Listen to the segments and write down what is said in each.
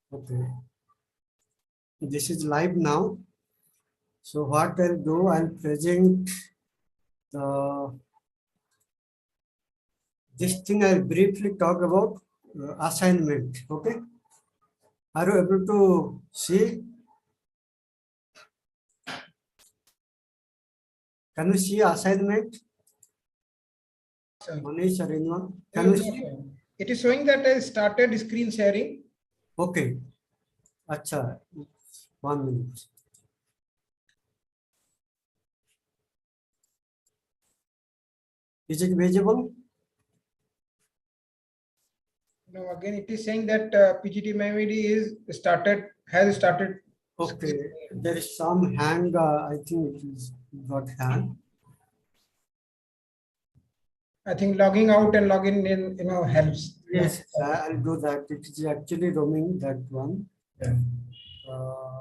Okay, this is live now. So what I'll do, I'll present the this thing. I'll briefly talk about assignment. Okay, are you able to see? Can you see assignment? Sir. Manish or anyone? It Can you is not see? showing. It is showing that I started screen sharing. Okay, acha, 1 minute. Is it visible? Now again, it is saying that PGDMIDI has started. Okay, there is some hang. I think it is got hang. I think logging out and logging in, helps. Yes, I'll do that. It is actually roaming that one. Yeah. Uh,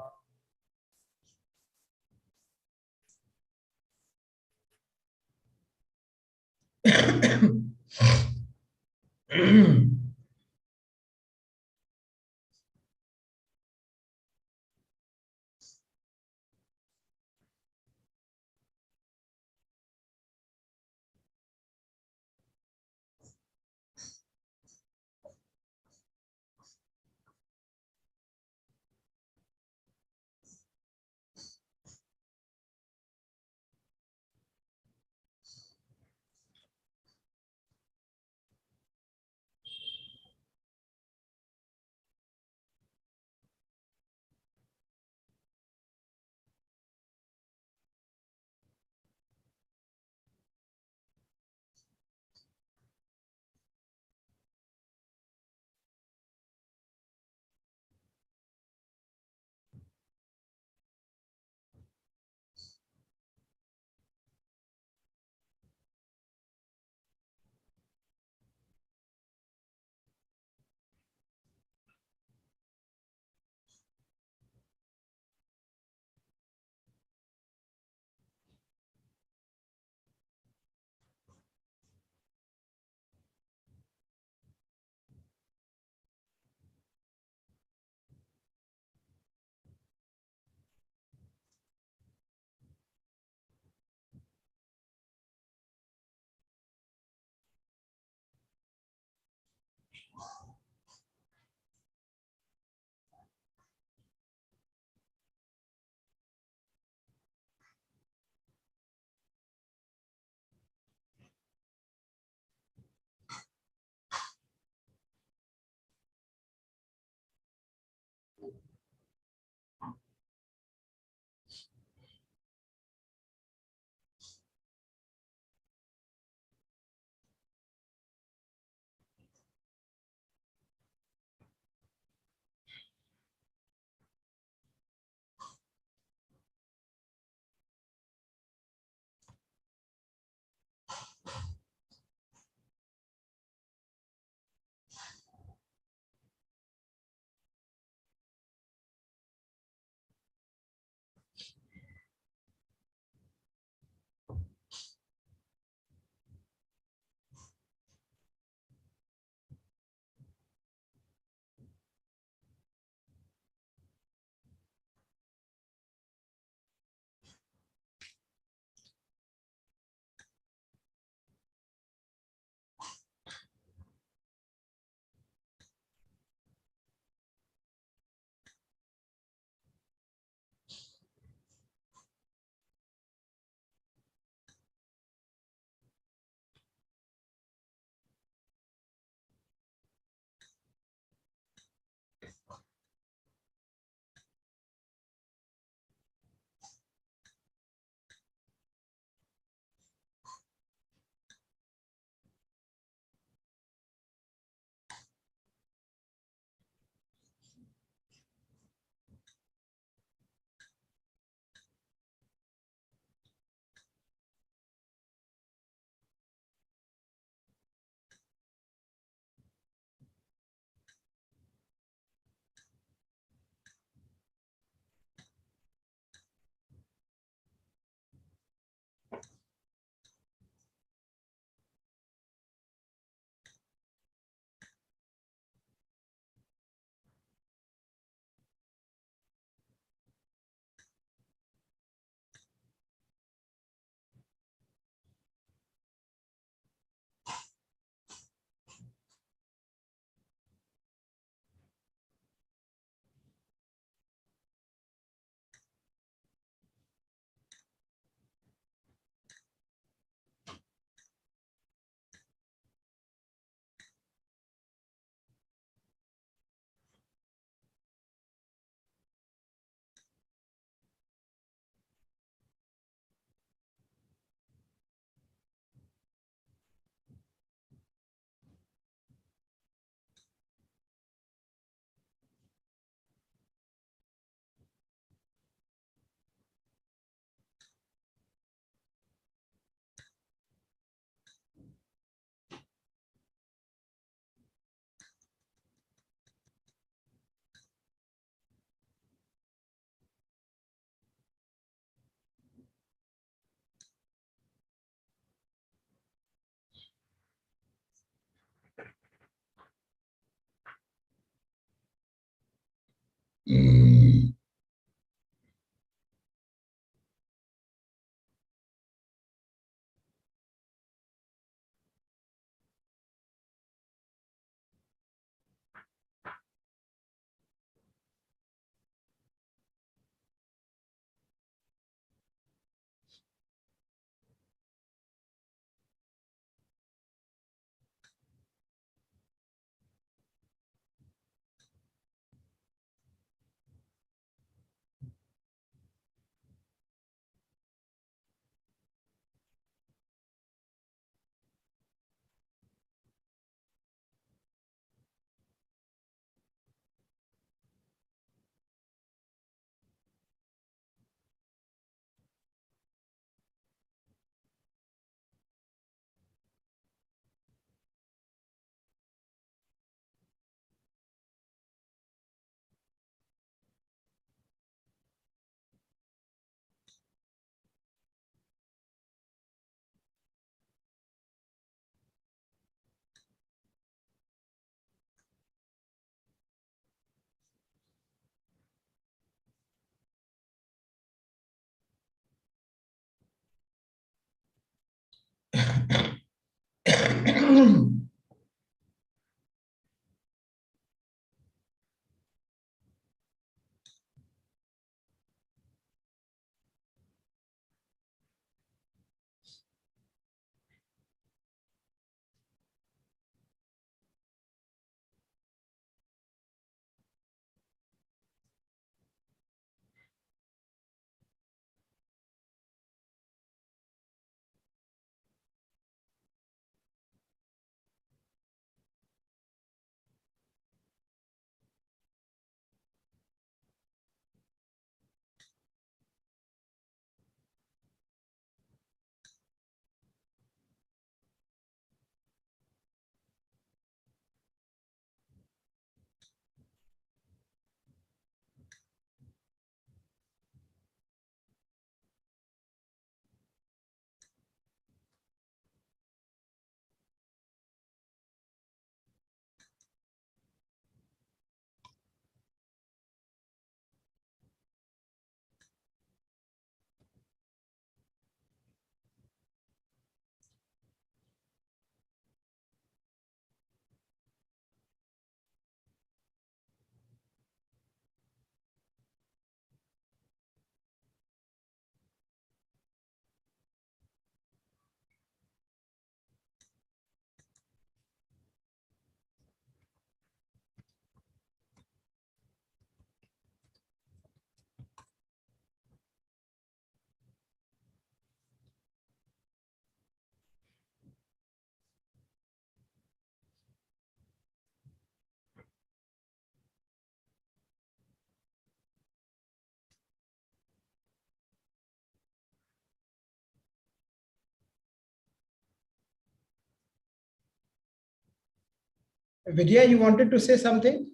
Vidya, you wanted to say something?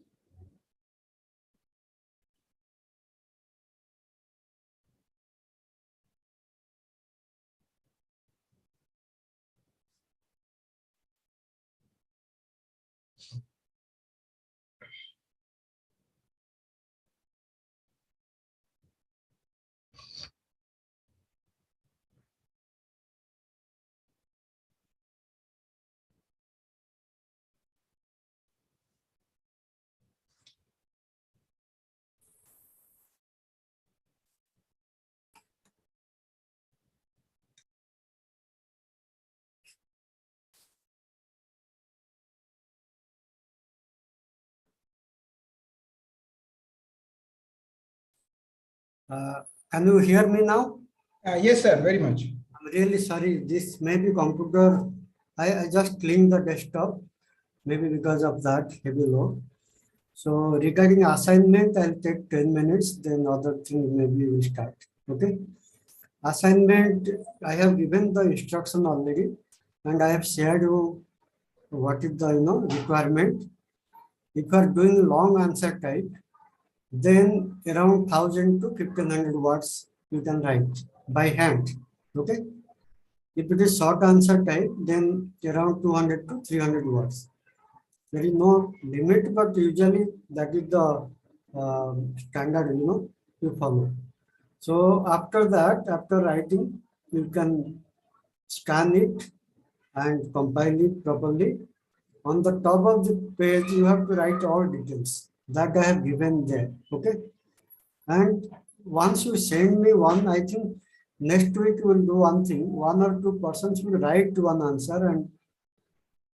Can you hear me now? Yes, sir, very much. I'm really sorry. This may be computer. I just cleaned the desktop, maybe because of that heavy load. So regarding assignment, I'll take 10 minutes, then other things maybe we start. Okay. Assignment, I have given the instruction already, and I have shared you what is the requirement. If you are doing long answer type, then around 1000 to 1500 words you can write by hand. Okay. If it is short answer type, then around 200 to 300 words. There is no limit, but usually that is the standard, you follow. So after that, after writing, you can scan it and compile it properly. On the top of the page, you have to write all details that I have given there. Okay. And once you send me one, I think next week we'll do one thing. One or two persons will write one answer, and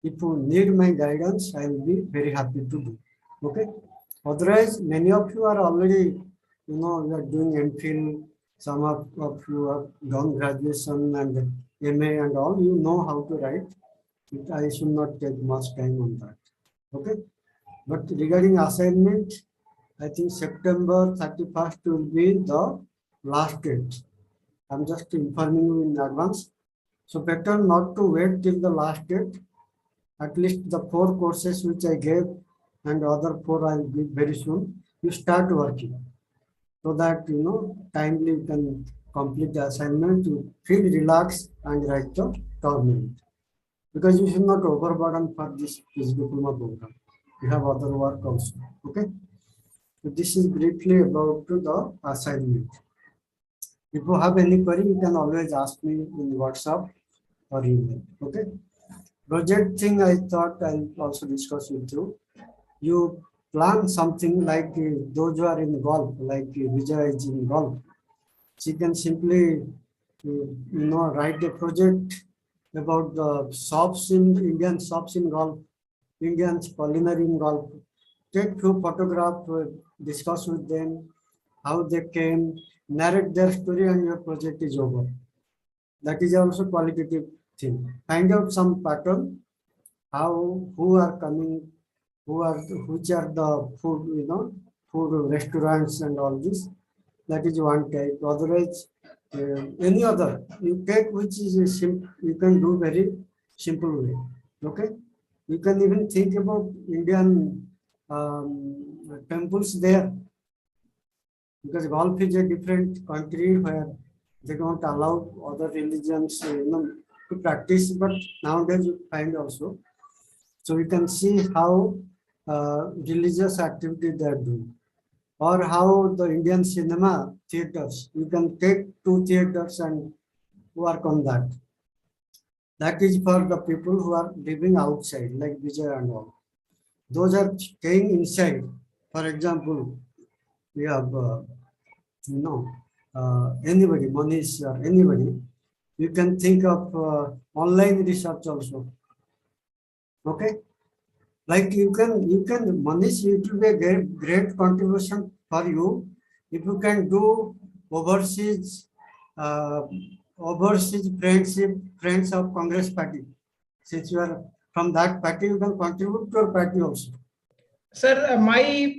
if you need my guidance, I will be very happy to do. Okay. Otherwise, many of you are already, you are doing MPhil. Some of you have done graduation and MA and all. You know how to write. I should not take much time on that. Okay. But regarding assignment, I think September 31st will be the last date. I'm just informing you in advance. So better not to wait till the last date. At least the 4 courses which I gave and other 4 I'll give very soon. You start working so that timely you can complete the assignment. You feel relaxed and write the term. Because you should not overburden for this diploma program. You have other work also. Okay. So this is briefly about the assignment. If you have any query, you can always ask me in WhatsApp or email. Okay. Project thing I thought I'll also discuss with you. You plan something like those who are in golf, like Vijay is in golf. She can simply, write a project about the shops in Indian shops in golf, Indians culinary in golf. Take few photographs, discuss with them how they came, narrate their story, and your project is over. That is also qualitative thing. Find out some pattern, who are coming, which are the food, food restaurants and all this. That is one type. Otherwise, any other you take which is you can do very simple way. Okay, you can even think about Indian temples there, because golf is a different country where they don't allow other religions to practice, but nowadays you find also. So you can see how religious activity they are doing, or how the Indian cinema theaters, you can take 2 theaters and work on that. That is for the people who are living outside, like Vijay and all. Those are staying inside. For example, we have, anybody, Manish or anybody, you can think of online research also. Okay. Like you can, Manish, it will be a great contribution for you if you can do overseas, overseas friends of Congress party. Since you are from that party, you can contribute to your party also. Sir,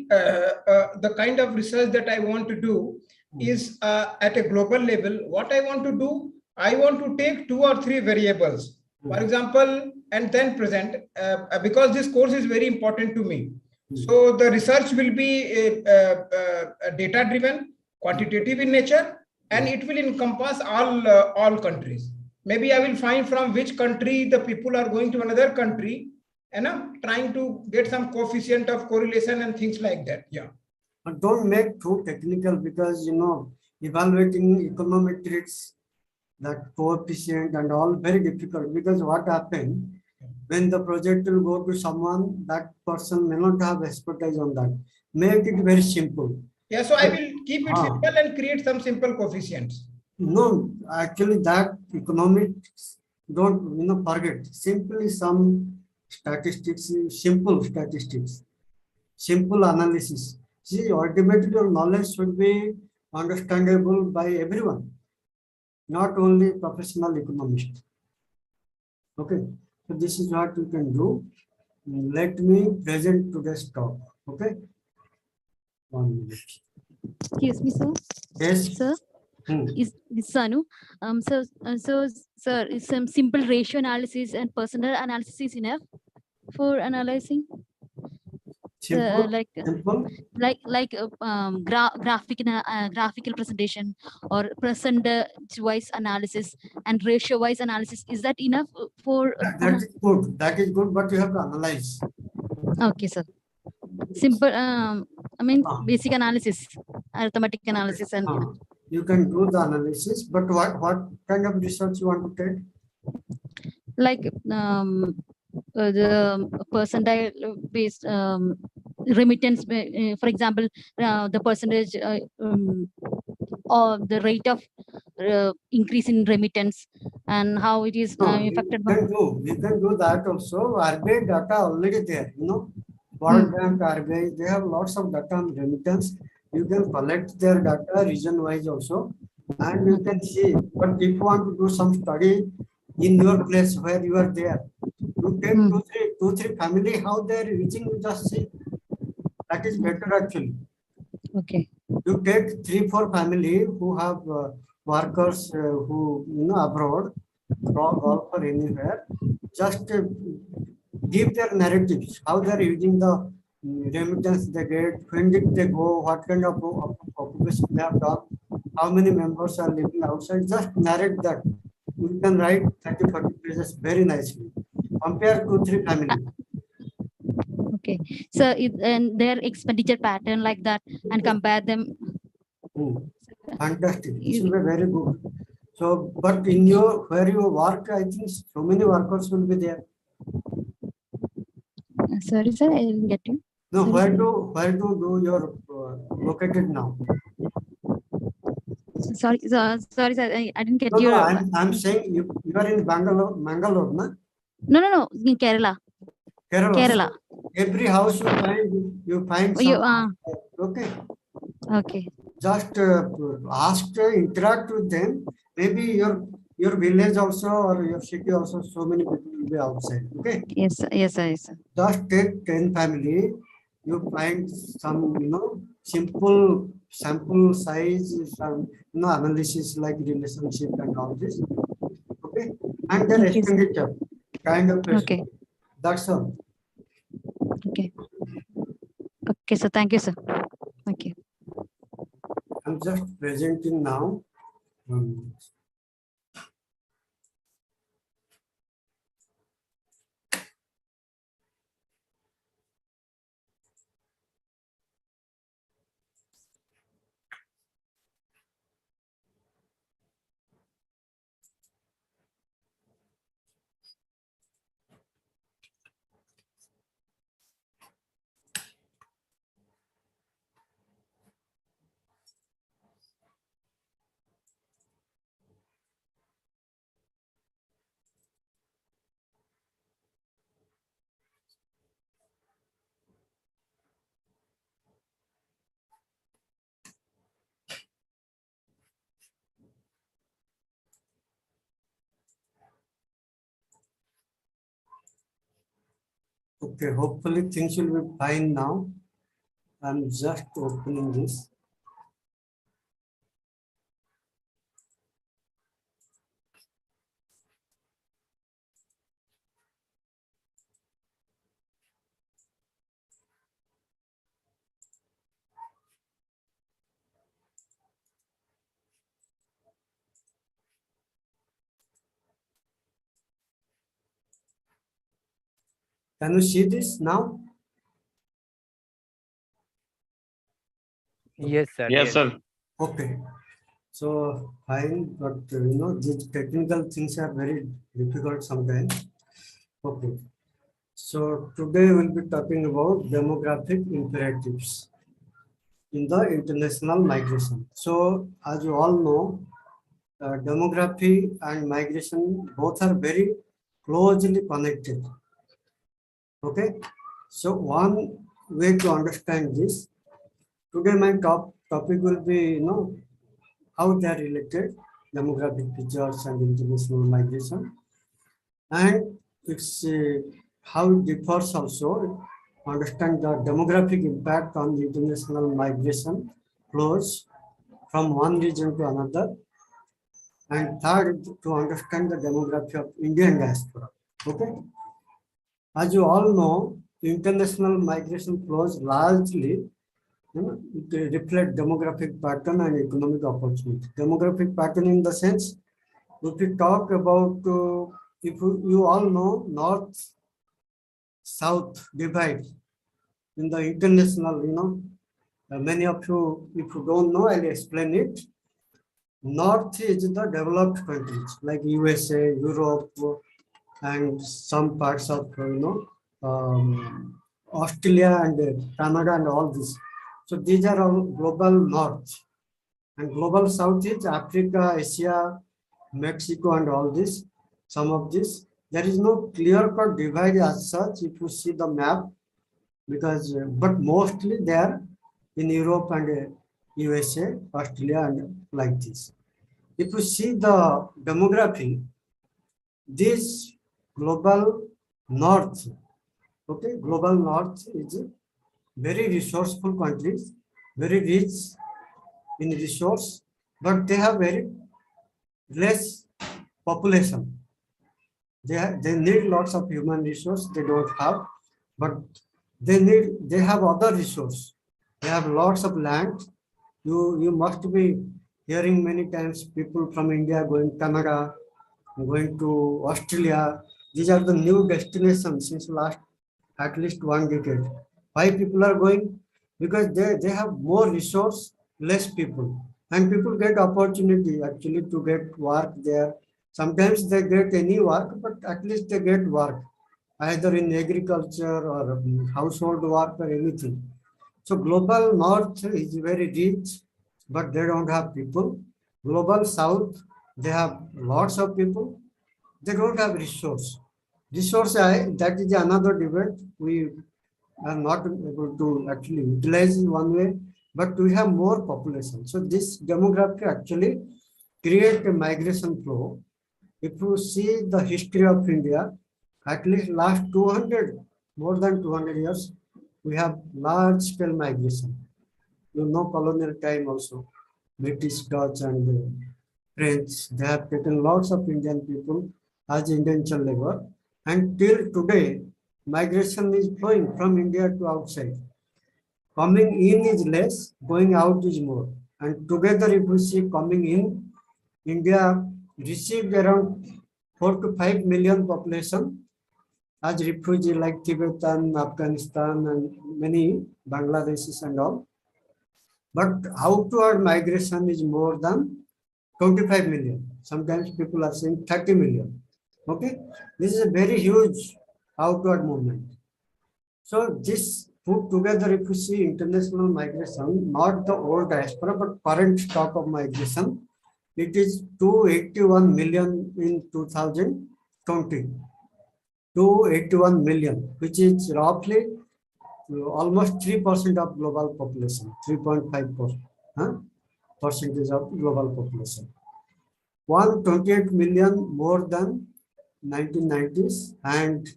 the kind of research that I want to do is at a global level. What I want to do, I want to take 2 or 3 variables, for example, and then present, because this course is very important to me. So the research will be data driven, quantitative in nature, and it will encompass all countries. Maybe I will find from which country the people are going to another country, and I'm trying to get some coefficient of correlation and things like that. Yeah. But don't make too technical, because evaluating econometrics, that coefficient and all very difficult, because what happened when the project will go to someone, that person may not have expertise on that. Make it very simple. Yeah, so I will keep it simple and create some simple coefficients. No, actually that economics, don't forget. Simply some statistics, simple statistics, simple analysis. See, ultimately your knowledge should be understandable by everyone, not only professional economists. Okay, so this is what you can do. Let me present today's talk. Okay, 1 minute. Excuse me, sir. Yes. Sir, is this Sanu? Sir, is some simple ratio analysis and personal analysis is enough for analyzing? Simple, graphical presentation or percentage wise analysis and ratio wise analysis, is that enough for? That is good. That is good, but you have to analyze. Okay, sir. Simple. I mean, Ah. basic analysis, arithmetic analysis, and You can do the analysis, but what kind of research you want to take? like the percentile based remittance, for example, the percentage or the rate of increase in remittance and how it is No, affected by. you can do that also. RBI data already there, you know. World Bank, RBI, they have lots of data on remittance. You can collect their data region wise also, and you can see. But if you want to do some study in your place where you are there, you take two, three family, how they are using, you just see. That is better actually. Okay. You take 3-4 family who have workers who abroad, golf or anywhere, just give their narratives, how they are using the remittance they get, when did they go, what kind of occupation they have done, how many members are living outside, just narrate that. You can write 30-40 pages very nicely. Compare 2-3 family. Okay. So and their expenditure pattern like that and compare them. Fantastic. It will be very good. So, but in your where you work, I think so many workers will be there. Sorry, sir, I didn't get you. No, Sorry, where to do your located now? sorry, sir, I didn't get No, your. I'm saying you are in Bangalore, na? No, in Kerala. Kerala. So every house you find some. Okay. Okay. Just ask, interact with them. Maybe your village also or your city also, so many people will be outside. Okay. Yes, sir. Yes, sir. Yes, sir. Just take 10 family. You find some, simple sample size, some, analysis like relationship and all this. Okay. And then Okay, expenditure, kind of question. Okay. That's all. Okay. Okay, sir. Thank you, sir. Thank you. I'm just presenting now. Okay, hopefully things will be fine now. I'm just opening this. Can you see this now? Yes, sir. Yes, sir. Okay. So fine, but these technical things are very difficult sometimes. Okay. So today we'll be talking about demographic imperatives in the international migration. So as you all know, demography and migration both are very closely connected. Okay. So one way to understand this, today my topic will be, how they are related, demographic features and international migration. And it's how it differs also, understand the demographic impact on the international migration flows from one region to another. And third, to understand the demography of Indian diaspora. Okay. As you all know, international migration flows largely they reflect demographic pattern and economic opportunity. Demographic pattern in the sense, if we talk about, if you all know, north-south divide in the international, Many of you, if you don't know, I'll explain it. North is the developed countries like USA, Europe, and some parts of Australia and Canada and all this. So these are all global north, and global south is Africa, Asia, Mexico, and all this. Some of this, there is no clear-cut divide as such if you see the map, because but mostly they are in Europe and USA, Australia, and like this. If you see the demography, this global north, okay, global north is very resourceful countries, very rich in resource, but they have very less population. They need lots of human resource they don't have, but they have other resource. They have lots of land. You must be hearing many times people from India going to Canada, going to Australia. These are the new destinations since last at least 1 decade. Why people are going? Because they have more resource, less people. And people get opportunity actually to get work there. Sometimes they get any work, but at least they get work, either in agriculture or household work or anything. So global north is very rich, but they don't have people. Global south, they have lots of people. They don't have resource. That is another debate. We are not able to actually utilize in one way, but we have more population. So this demography actually create a migration flow. If you see the history of India, at least last 200, more than 200 years, we have large scale migration. You know, colonial time also, British, Dutch, and French, they have taken lots of Indian people as indentured labor. And till today, migration is flowing from India to outside. Coming in is less, going out is more. And together, if we see coming in, India received around 4 to 5 million population as refugee like Tibetan, Afghanistan, and many Bangladeshis and all. But outward migration is more than 25 million. Sometimes people are saying 30 million. Okay, this is a very huge outward movement. So this put together, if you see international migration, not the old diaspora, but current stock of migration, it is 281 million in 2020. 281 million, which is roughly almost 3% of global population, 3.5% percentage of global population. 128 million more than 1990s and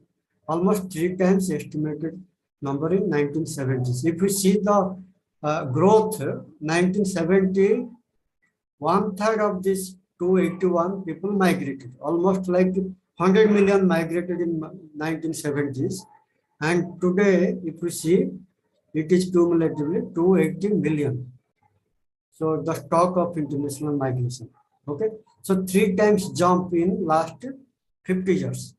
almost 3 times estimated number in 1970s. If we see the growth, 1970, 1/3 of this 281 people migrated, almost like 100 million migrated in 1970s. And today, if we see, it is cumulatively 280 million. So the stock of international migration. Okay. So 3 times jump in last 50 years.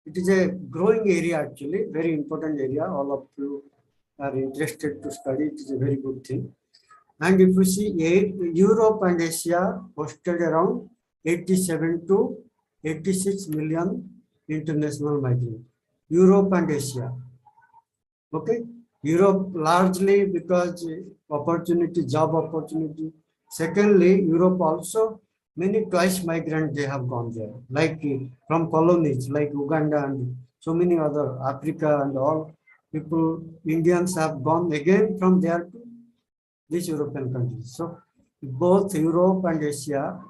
It is a growing area actually, very important area. All of you are interested to study. It is a very good thing. And if we see Europe and Asia hosted around 87 to 86 million international migrants. Europe and Asia. Okay. Europe largely because opportunity, job opportunity. Secondly, Europe also many twice migrants they have gone there, like from colonies like Uganda and so many other Africa and all people, Indians have gone again from there to these European countries. So both Europe and Asia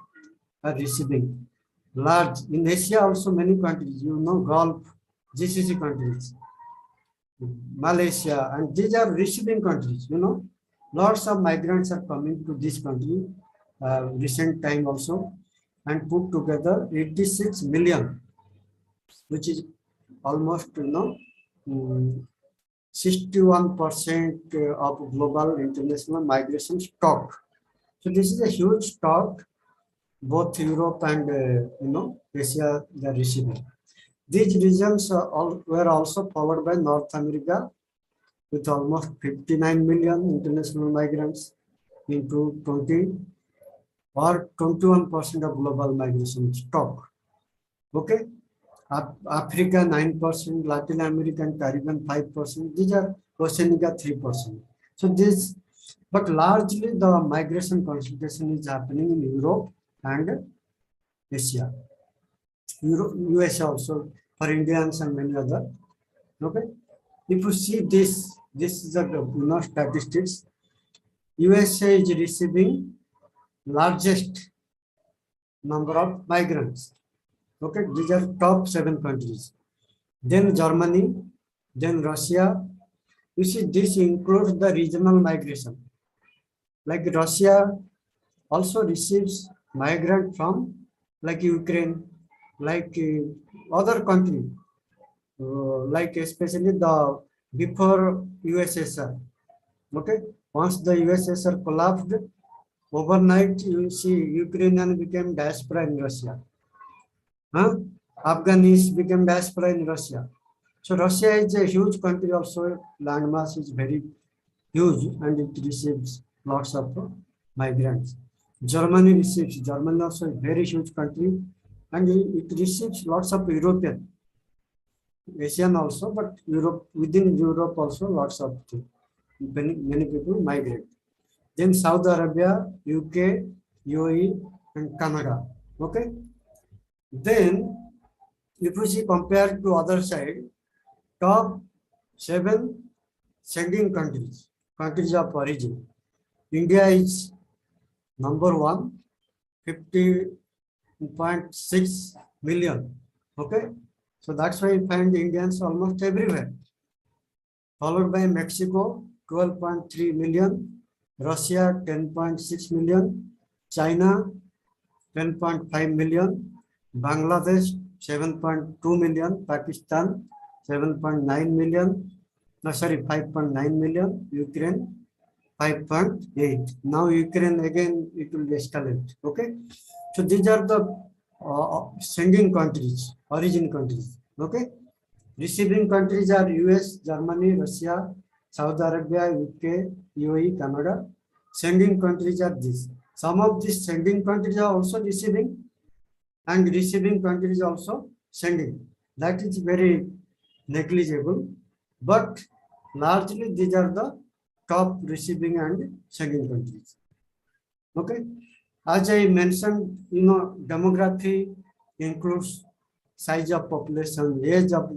are receiving large. In Asia also many countries, you know, Gulf, GCC countries, Malaysia, and these are receiving countries, you know. Lots of migrants are coming to this country recent time also, and put together 86 million, which is almost 61% of global international migration stock. So this is a huge stock. Both Europe and Asia they are receiving. These regions were also followed by North America with almost 59 million international migrants into 20 or 21% of global migration stock. Okay, Africa 9%, Latin America and Caribbean 5%. These are Oceania 3%. So this, but largely the migration concentration is happening in Europe and Asia. US also for Indians and many other. Okay, if you see this is the statistics. USA is receiving largest number of migrants. Okay, these are top 7 countries. Then Germany, then Russia. You see, this includes the regional migration. Like Russia also receives migrant from like Ukraine, like other country, like especially the before USSR. Okay, once the USSR collapsed, overnight you see Ukrainian became diaspora in Russia. Afghanis became diaspora in Russia. So Russia is a huge country also, landmass is very huge and it receives lots of migrants. Germany also a very huge country and it receives lots of European, Asian also, but Europe, within Europe also lots of many people migrate. Then Saudi Arabia, UK, UAE and Canada. Okay. Then if you see compared to other side, top 7 sending countries of origin. India is number 1, 50.6 million. Okay, so that's why you find Indians almost everywhere. Followed by Mexico, 12.3 million, Russia, 10.6 million, China, 10.5 million, Bangladesh, 7.2 million, Pakistan, 7.9 million, no, sorry, 5.9 million, Ukraine, 5.8. Now Ukraine again, it will escalate. Okay, so these are the sending countries, origin countries. Okay, receiving countries are US, Germany, Russia, Saudi Arabia, UK, UAE, Canada. Sending countries are these. Some of these sending countries are also receiving, and receiving countries also sending. That is very negligible, but largely these are the top receiving and sending countries. Okay, as I mentioned, demography includes size of population, age of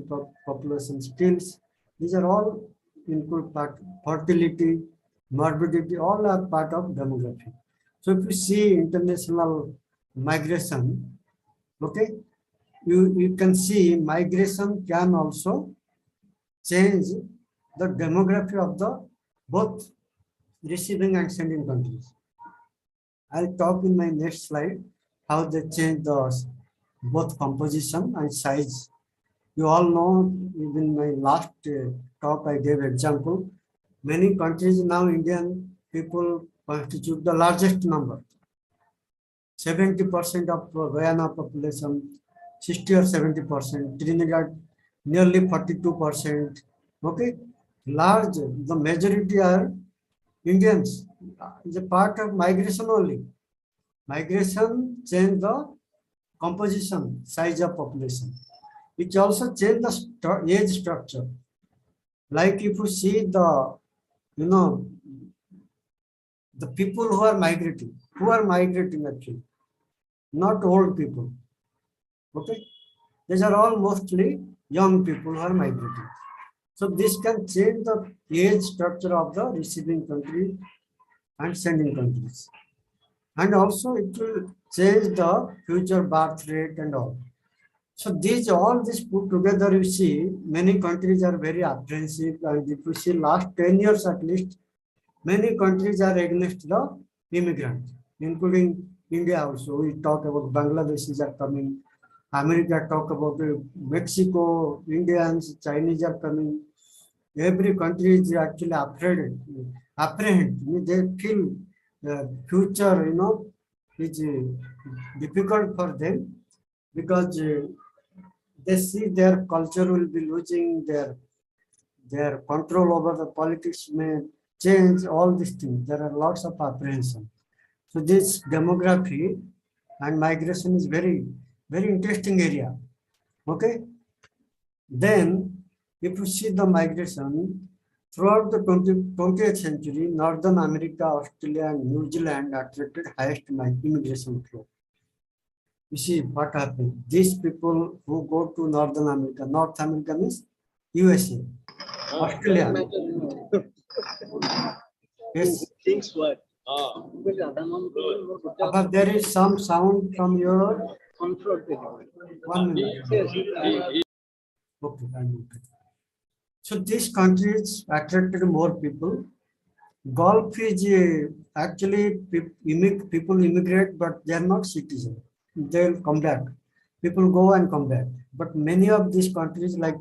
population, skills. These are all include fertility, morbidity, all are part of demography. So if you see international migration, okay, you can see migration can also change the demography of the both receiving and sending countries. I'll talk in my next slide how they change the both composition and size. You all know, even my last talk I gave example. Many countries now Indian people constitute the largest number. 70% of Guyana population, 60 or 70%, Trinidad nearly 42%. Okay, large, the majority are Indians. It's a part of migration only. Migration change the composition, size of population. It also change the age structure. Like if you see the, the people who are migrating actually, not old people. Okay, these are all mostly young people who are migrating. So this can change the age structure of the receiving country and sending countries. And also it will change the future birth rate and all. So all this put together, you see, many countries are very apprehensive. And if you see last 10 years at least, many countries are against the immigrants, including India also. We talk about Bangladeshis are coming, America talk about Mexico, Indians, Chinese are coming. Every country is actually apprehend. They feel future, is difficult for them because they see their culture will be losing, their control over the politics may change, all these things. There are lots of apprehension. So this demography and migration is very, very interesting area. Okay. Then if you see the migration throughout the 20th century, Northern America, Australia, and New Zealand attracted highest immigration flow. You see what happened. These people who go to Northern America, North America means USA, Australia. Yes. Things were. But there is some sound from your 1 minute. Okay, so these countries attracted more people. Gulf is actually people immigrate, but they are not citizens. They'll come back. People go and come back. But many of these countries like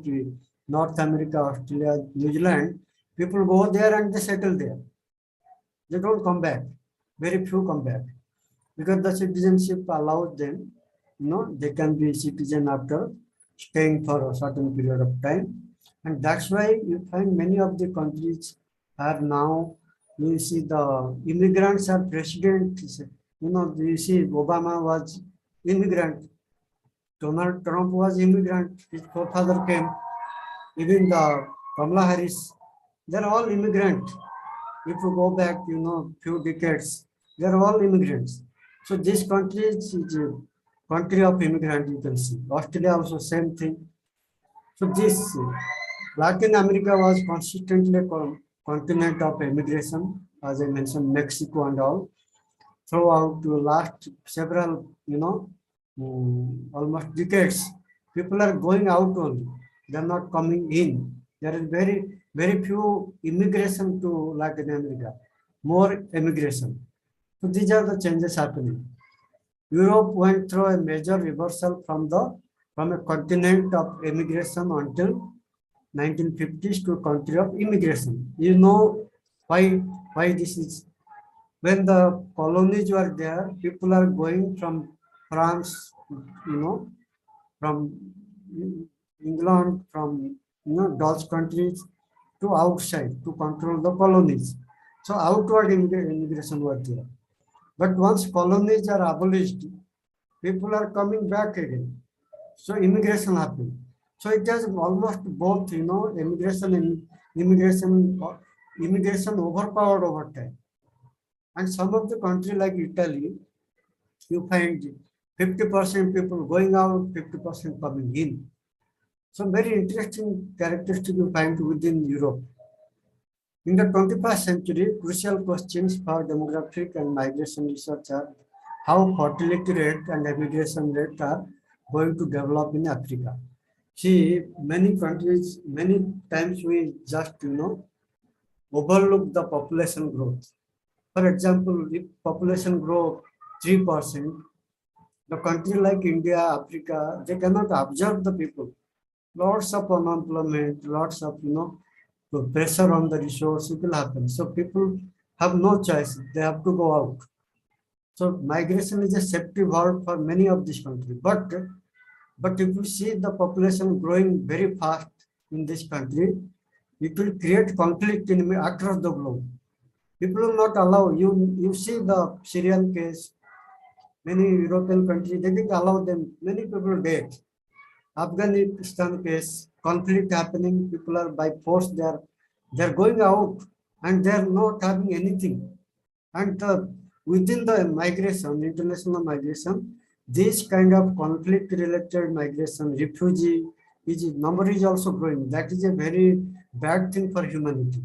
North America, Australia, New Zealand, people go there and they settle there. They don't come back. Very few come back because the citizenship allows them, they can be citizen after staying for a certain period of time. And that's why you find many of the countries are now, you see the immigrants are president. You see Obama was immigrant. Donald Trump was immigrant. His forefather came. Even the Kamala Harris, they're all immigrant. If you go back, few decades, they're all immigrants. So this country is a country of immigrant, you can see. Australia also same thing. So this Latin America was consistently a continent of immigration, as I mentioned, Mexico and all. Throughout the last several, almost decades, people are going out only. They're not coming in. There is very, very few immigration to Latin America, more immigration. So these are the changes happening. Europe went through a major reversal from a continent of immigration until 1950s to a country of immigration. You know why this is. When the colonies were there, people are going from France, from England, from Dutch countries to outside to control the colonies. So outward immigration was there. But once colonies are abolished, people are coming back again. So immigration happened. So it has almost both, immigration and immigration overpowered over time. And some of the countries like Italy, you find 50% people going out, 50% coming in. Some very interesting characteristics you find within Europe. In the 21st century, crucial questions for demographic and migration research are how fertility rate and immigration rate are going to develop in Africa. See, many countries, many times we just, overlook the population growth. For example, if population grow 3%, the country like India, Africa, they cannot absorb the people. Lots of unemployment, lots of, pressure on the resource, it will happen. So people have no choice. They have to go out. So migration is a safety valve for many of these countries. But if you see the population growing very fast in this country, it will create conflict across the globe. People will not allow you. You see the Syrian case, many European countries, they didn't allow them. Many people dead. Afghanistan case, conflict happening, people are by force, they're going out and they're not having anything. And within the migration, international migration, this kind of conflict related migration, refugee, number is also growing. That is a very bad thing for humanity.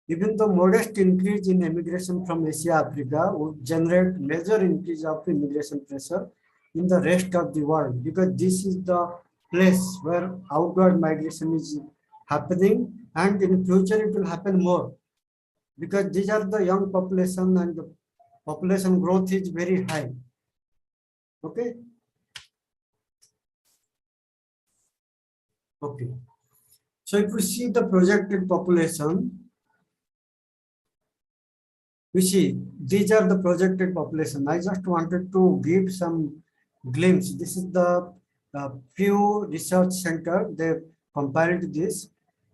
Even the modest increase in immigration from Asia, Africa would generate major increase of immigration pressure in the rest of the world, because this is the place where outward migration is happening, and in future it will happen more because these are the young population and the population growth is very high. Okay. Okay. So if we see the projected population, we see these are the projected population. I just wanted to give some glimpse. This is the Pew Research Center. They compiled this.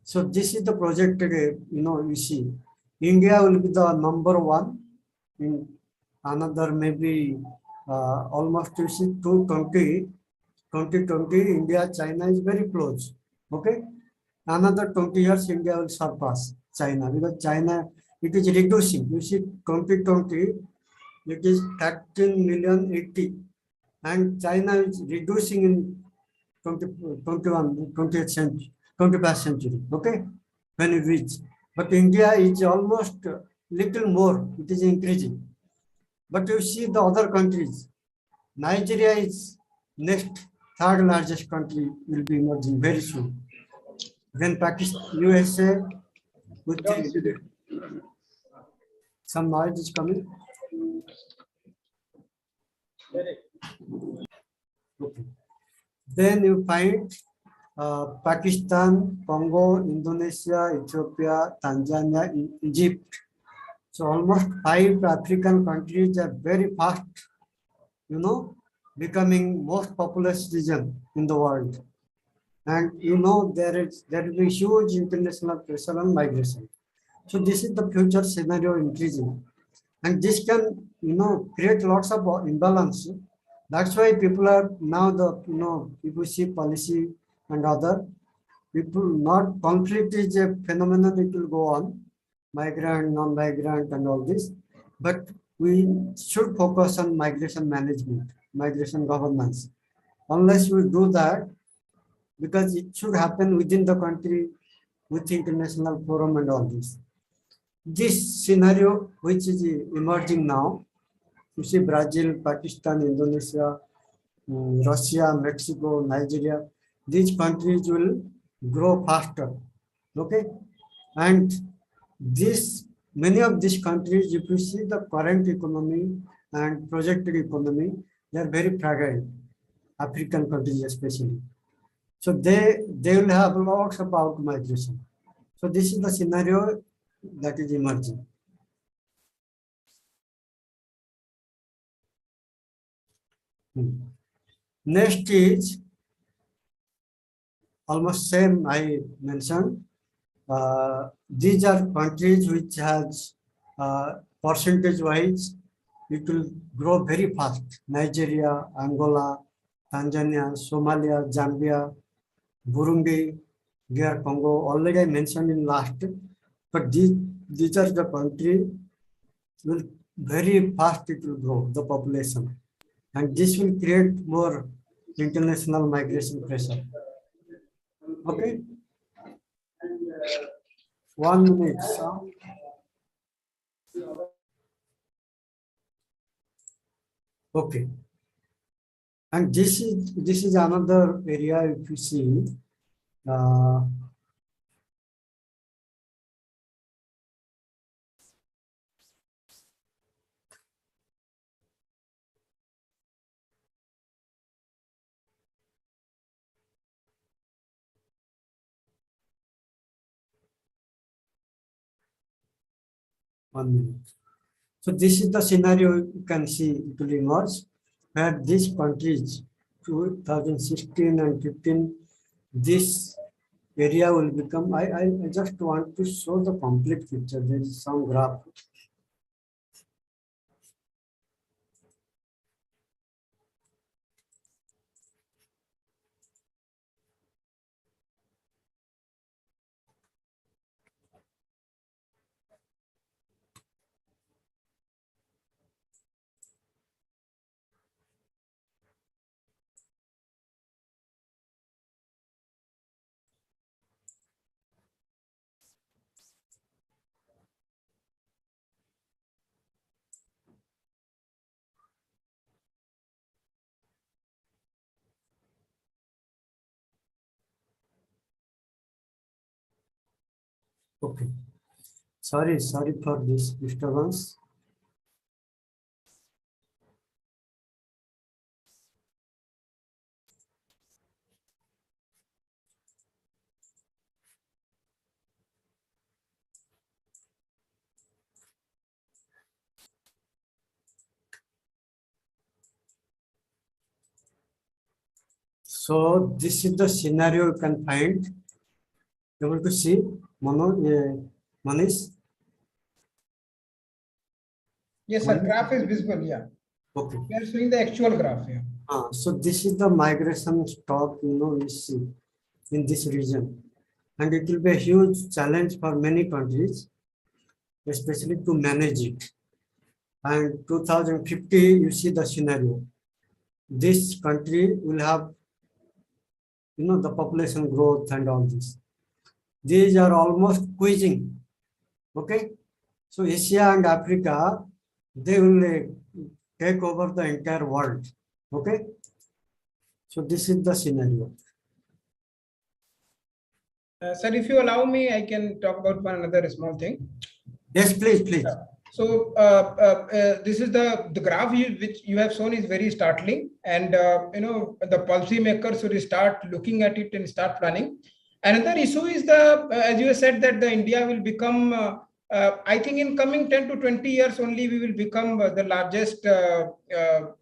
So this is the projected, you see, India will be the number one in another maybe almost you see 2020, India, China is very close. Okay. Another 20 years, India will surpass China because China, it is reducing. You see, 2020, it is 13 million 80 and China is reducing in 20, 21, 20th century, 21st century, okay, when it reach. But India is almost little more, it is increasing. But you see the other countries, Nigeria is next, third largest country will be emerging very soon. Then Pakistan, USA, with some noise is coming. Okay. Then you find Pakistan, Congo, Indonesia, Ethiopia, Tanzania, Egypt. So almost 5 African countries are very fast, becoming most populous region in the world. And there will be huge international pressure on migration. So this is the future scenario increasing. And this can, create lots of imbalance. That's why people are now people see policy and other people, not conflict is a phenomenon, it will go on, migrant, non-migrant and all this. But we should focus on migration management, migration governance. Unless we do that, because it should happen within the country with international forum and all this. This scenario which is emerging now, you see Brazil, Pakistan, Indonesia, Russia, Mexico, Nigeria, these countries will grow faster. Okay. And many of these countries, if you see the current economy and projected economy, they are very fragile, African countries especially. So they will have lots of out migration. So this is the scenario that is emerging. Next is almost same I mentioned. These are countries which has percentage wise, it will grow very fast. Nigeria, Angola, Tanzania, Somalia, Zambia, Burundi, DR Congo, already I mentioned in last, but these are the countries will very fast it will grow the population, and this will create more international migration pressure. Okay. 1 minute. Okay. And this is another area if you see. One minute. So this is the scenario you can see it will emerge, where these countries 2016 and 15, this area will become, I just want to show the complete picture. There is some graph. Okay. Sorry for this disturbance. So this is the scenario you can find. Able to see, Manish? Yes, sir. Graph is visible. Yeah. Okay. We are showing the actual graph here. So this is the migration stock, we see in this region. And it will be a huge challenge for many countries, especially to manage it. And 2050, you see the scenario. This country will have, the population growth and all this. These are almost quizzing. Okay. So Asia and Africa, they will take over the entire world. Okay. So this is the scenario. Sir, if you allow me, I can talk about one another small thing. Yes, please, please. So this is the graph which you have shown is very startling, and the policymakers should start looking at it and start planning. Another issue is as you said, that the India will become, I think in coming 10 to 20 years only, we will become the largest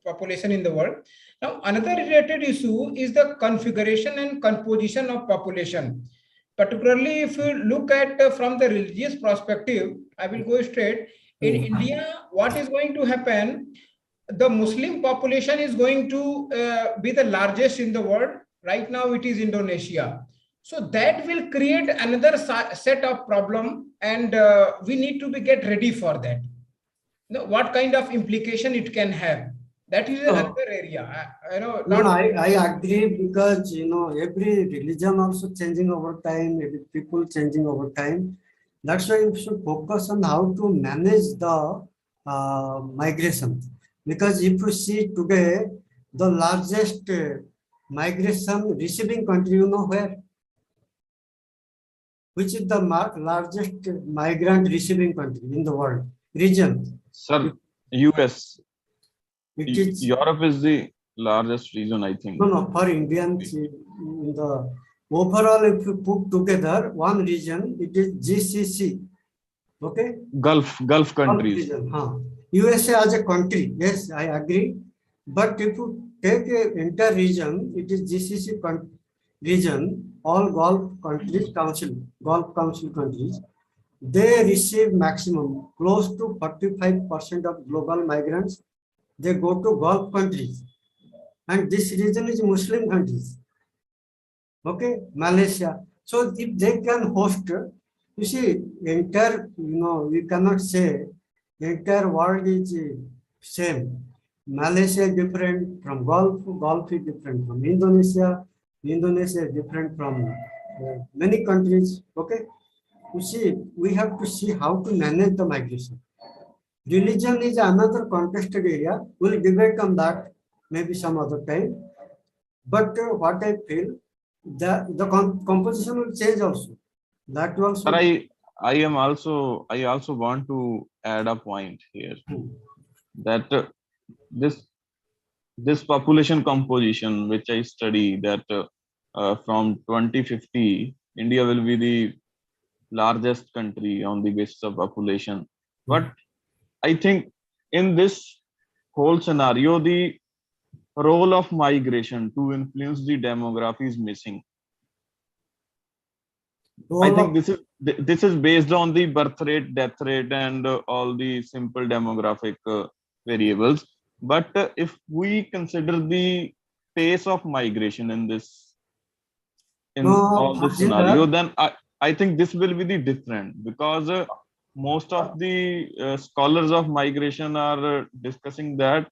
population in the world. Now, another related issue is the configuration and composition of population. Particularly if you look at from the religious perspective, I will go straight. In India, what is going to happen? The Muslim population is going to be the largest in the world. Right now, it is Indonesia. So that will create another set of problem, and we need to get ready for that. What kind of implication it can have? That is another area. I agree, because every religion also changing over time, every people changing over time. That's why we should focus on how to manage the migration. Because if you see today, the largest migration receiving country, where? Which is the largest migrant receiving country in the world? Region. Sir, US. It is, Europe is the largest region, I think. No, for Indians, in the overall, if you put together one region, it is GCC. Okay? Gulf countries. USA as a country, yes, I agree. But if you take an entire region, it is GCC region, all Gulf Council countries, they receive maximum close to 45% of global migrants. They go to Gulf countries, and this region is Muslim countries. Okay, Malaysia. So if they can host, you see, entire, we cannot say entire world is same. Malaysia is different from Gulf is different from Indonesia is different from many countries. Okay, you see, we have to see how to manage the migration. Religion is another contested area. We'll debate on that maybe some other time. But what I feel, the composition will change also. That also. But I also want to add a point here that this population composition, which I study, that from 2050, India will be the largest country on the basis of population. But I think in this whole scenario, the role of migration to influence the demography is missing. I think this is based on the birth rate, death rate, and all the simple demographic variables. But if we consider the pace of migration in all this scenario, then I think this will be the different, because most of the scholars of migration are discussing that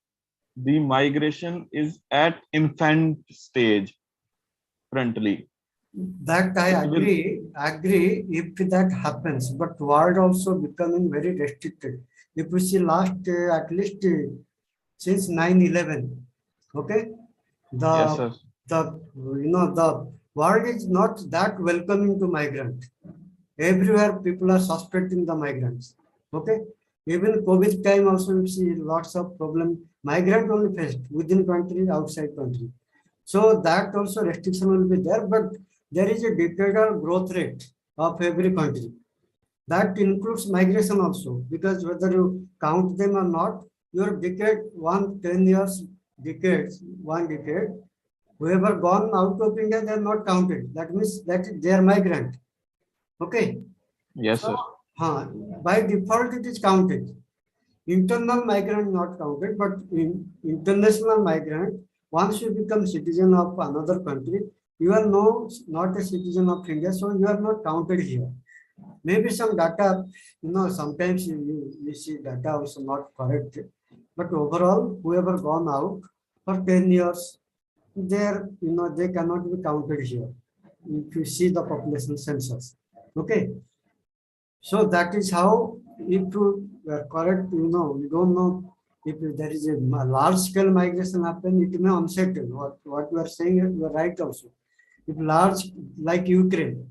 the migration is at infant stage currently. That I agree if that happens, but world also becoming very restricted. If we see last at least since 9/11, okay, the world is not that welcoming to migrant. Everywhere people are suspecting the migrants. Okay, even COVID time also we see lots of problem. Migrant only faced within country, outside country. So that also restriction will be there, but there is a decadal growth rate of every country. That includes migration also, because whether you count them or not, your decade, 10 years, one decade, whoever gone out of India, they are not counted. That means that they are migrant. Okay. Yes, So, sir. by default, it is counted. Internal migrant not counted, but in international migrant, once you become citizen of another country, you are not a citizen of India, so you are not counted here. Maybe some data, sometimes you see data also not correct, but overall, whoever gone out for 10 years, they cannot be counted here. If you see the population census, okay. So that is how, if you are correct, we don't know if there is a large scale migration happen, it may unsettle. What you are saying, you are right also. If large, like Ukraine,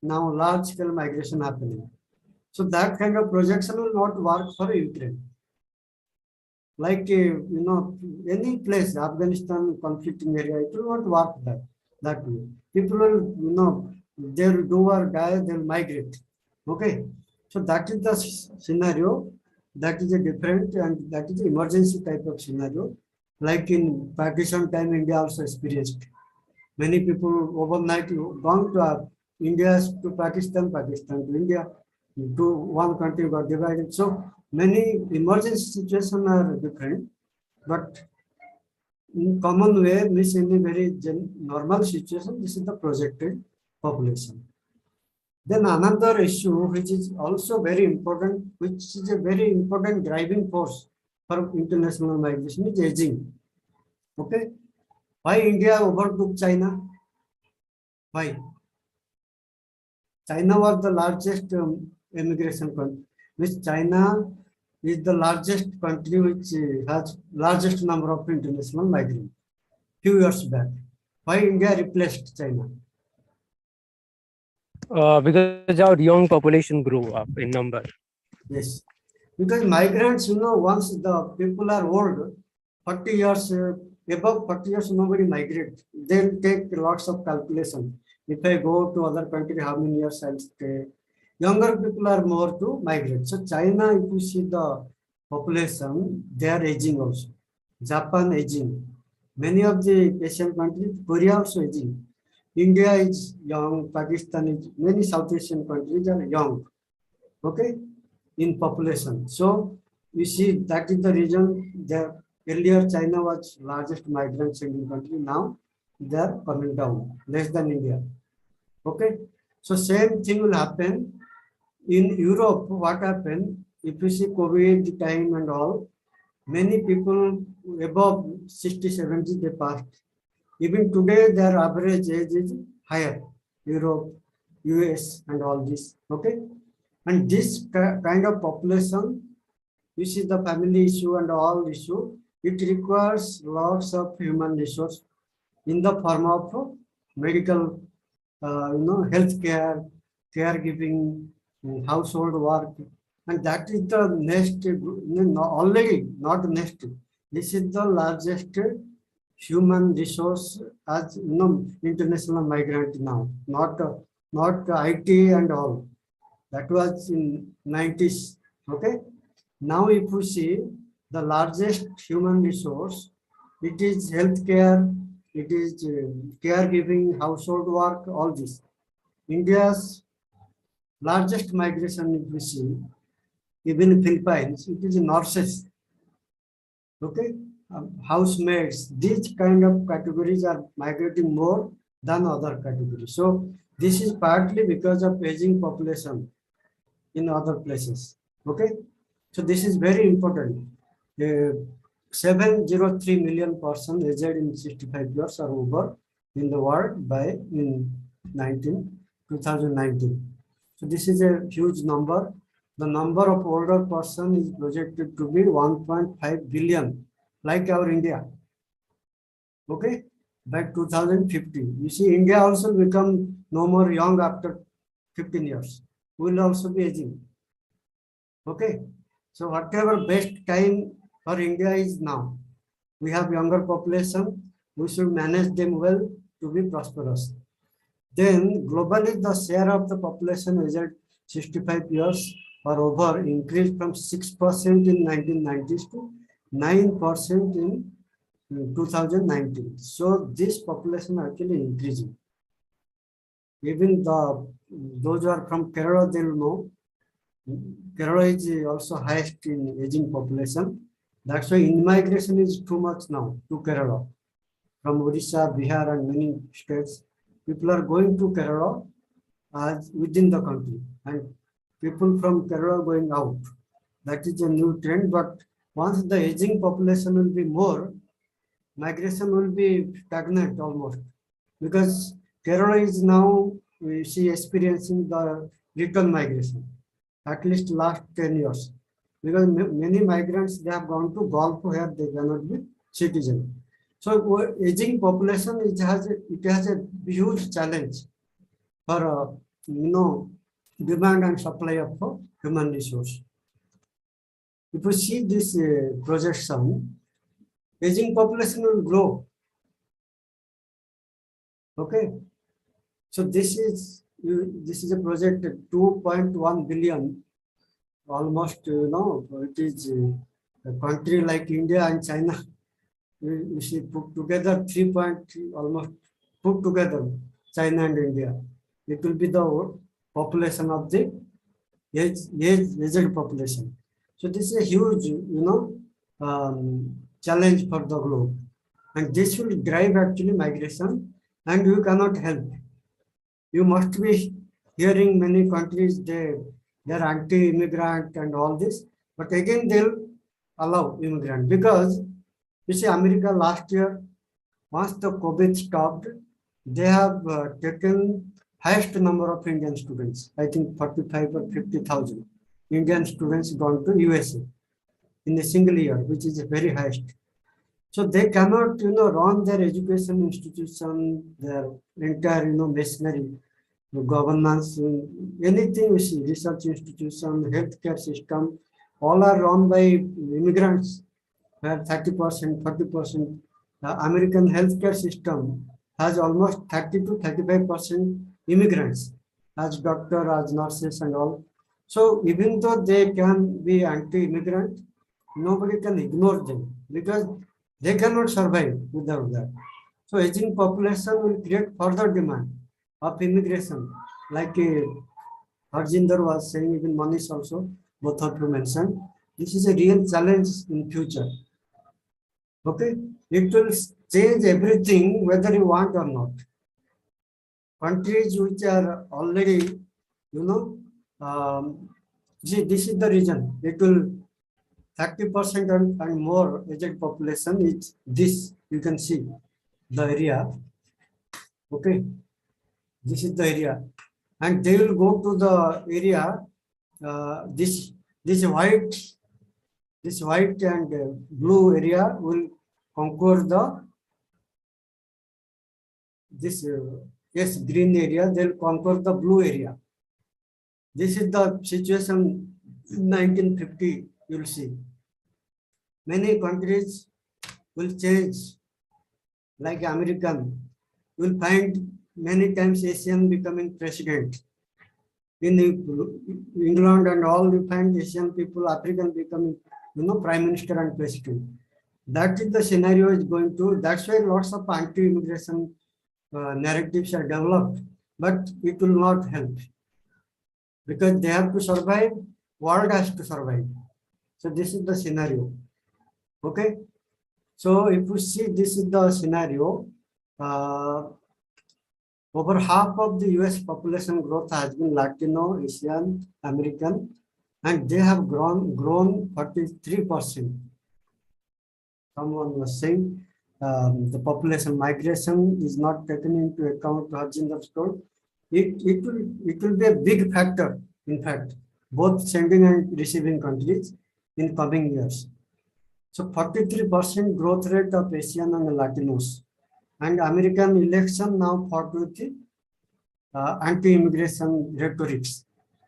now large scale migration happening. So that kind of projection will not work for Ukraine. Like, any place, Afghanistan conflicting area, it will not work that way. People will, they will do or die, they will migrate. Okay. So that is the scenario. That is a different, and that is emergency type of scenario. Like in partition time, India also experienced. Many people overnight gone to India to Pakistan, Pakistan to India, to one country got divided. So many emergency situations are different, but in common way, means in a very normal situation, this is the projected population. Then another issue which is also very important, which is a very important driving force for international migration, is aging. Okay, why India overtook China? Why? China was the largest immigration country, which China is the largest country which has largest number of international migrants few years back. Why India replaced China? Because our young population grew up in number. Yes, because migrants, once the people are old, 40 years, above 40 years, nobody migrate. They'll take lots of calculation. If I go to other country, how many years I'll stay? Younger people are more to migrate. So China, if you see the population, they are aging also. Japan aging. Many of the Asian countries, Korea also aging. India is young, Pakistan is, many South Asian countries are young. Okay, in population. So you see that is the reason that earlier China was largest migrant sending country. Now they are coming down, less than India. Okay, so same thing will happen in Europe. What happened if you see COVID time and all, many people above 60, 70 they passed. Even today their average age is higher. Europe, US and all this. Okay, and this kind of population, you see the family issue and all issue, it requires lots of human resource in the form of medical, healthcare, caregiving, household work, and that is the next, already not next. This is the largest human resource as international migrant now, not IT and all. That was in 90s. Okay. Now, if you see the largest human resource, it is healthcare, it is caregiving, household work, all this. India's largest migration, if you see, even in Philippines, it is nurses. Okay, housemaids. These kind of categories are migrating more than other categories. So this is partly because of aging population in other places. Okay, so this is very important. 703 million persons aged in 65 years or over in the world by 2019. So this is a huge number. The number of older person is projected to be 1.5 billion, like our India. Okay, by 2050. You see, India also become no more young after 15 years. We will also be aging. Okay, so whatever best time for India is now. We have younger population. We should manage them well to be prosperous. Then globally, the share of the population aged 65 years or over increased from 6% in 1990s to 9% in 2019. So this population actually increasing. even those who are from Kerala, they will know Kerala is also highest in aging population. That's why immigration is too much now to Kerala. From Odisha, Bihar, and many states, people are going to Kerala as within the country, and people from Kerala going out. That is a new trend. But once the aging population will be more, migration will be stagnant almost, because Kerala is now, we see, experiencing the return migration, at least last 10 years, because many migrants, they have gone to Gulf where they cannot be citizen. So aging population, it has a huge challenge for demand and supply of human resource. If you see this projection, aging population will grow. Okay, so this is a project 2.1 billion, almost. It is a country like India and China. We see put together 3 almost put together China and India. It will be the population of the aged population. So this is a huge, challenge for the globe, and this will drive actually migration, and you cannot help. You must be hearing many countries, they're anti-immigrant and all this, but again they'll allow immigrant, because you see America last year, once the COVID stopped, they have taken highest number of Indian students. I think 45 or 50,000 Indian students gone to USA in a single year, which is a very highest. So they cannot, run their education institution, their entire, machinery, governance, anything we see, research institution, healthcare system, all are run by immigrants, where 30%, 40%. The American healthcare system has almost 30 to 35% immigrants as doctors, as nurses and all. So even though they can be anti-immigrant, nobody can ignore them, because they cannot survive without that. So aging population will create further demand of immigration, like Harjinder was saying, even Manish also, both of you mentioned. This is a real challenge in future. Okay, it will change everything whether you want or not. Countries which are already, see, this is the reason. It will 30% and more aged population is this. You can see the area. Okay, this is the area, and they will go to the area. This white and blue area will conquer the green area. They'll conquer the blue area. This is the situation in 1950. You'll see many countries will change, like American. You'll find many times Asian becoming president. In England and all, you find Asian people, African becoming, prime minister and president. That is the scenario is going to. That's why lots of anti-immigration narratives are developed, but it will not help, because they have to survive. World has to survive. So this is the scenario. Okay. So if you see, this is the scenario. Over half of the US population growth has been Latino, Asian, American, and they have grown 43%. Someone was saying the population migration is not taken into account. Harjinder told it will be a big factor. In fact, both sending and receiving countries in coming years. So 43% growth rate of Asian and Latinos. And American election now fought with the anti-immigration rhetorics.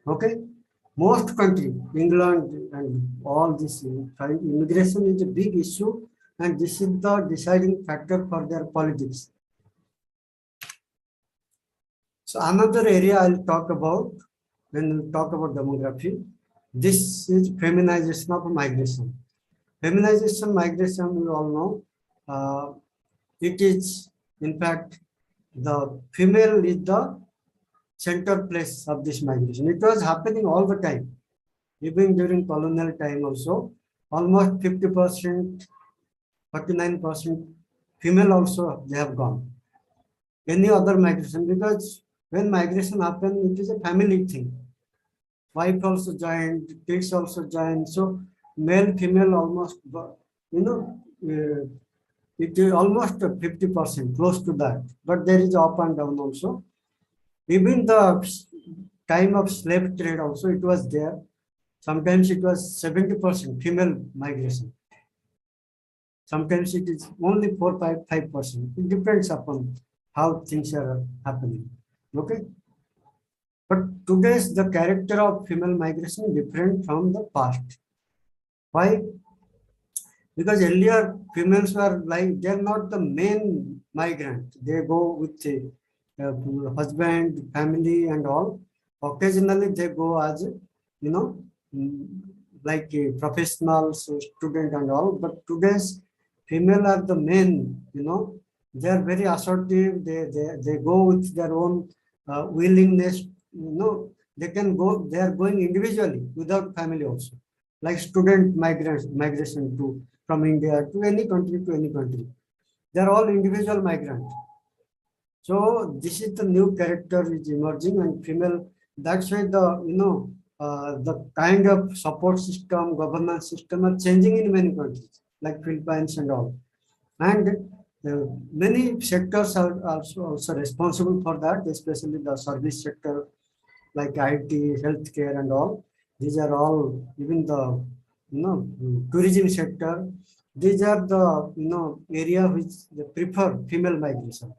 Okay, most countries, England and all this, immigration is a big issue, and this is the deciding factor for their politics. So another area I'll talk about when we talk about demography. This is feminization of migration. Feminization migration, we all know. It is, in fact, the female is the center place of this migration. It was happening all the time, even during colonial time also. Almost 50%, 49% female also they have gone. Any other migration, because when migration happens, it is a family thing. Wife also joined, kids also joined. So male, female almost, it is almost 50%, close to that. But there is up and down also. Even the time of slave trade also, it was there. Sometimes it was 70% female migration. Sometimes it is only 5%. It depends upon how things are happening. Okay. But today's the character of female migration is different from the past. Why? Because earlier females were like, they're not the main migrant. They go with the husband, family and all. Occasionally they go as, like a professional student and all. But today's female are the main, they are very assertive. They go with their own willingness, they can go, they are going individually without family also. Like student migration from India to any country. They are all individual migrants. So this is the new character is emerging, and female. That's why the kind of support system, governance system are changing in many countries, like Philippines and all. And many sectors are also responsible for that, especially the service sector, like IT, healthcare, and all. These are all, even the tourism sector. These are the area which they prefer female migration.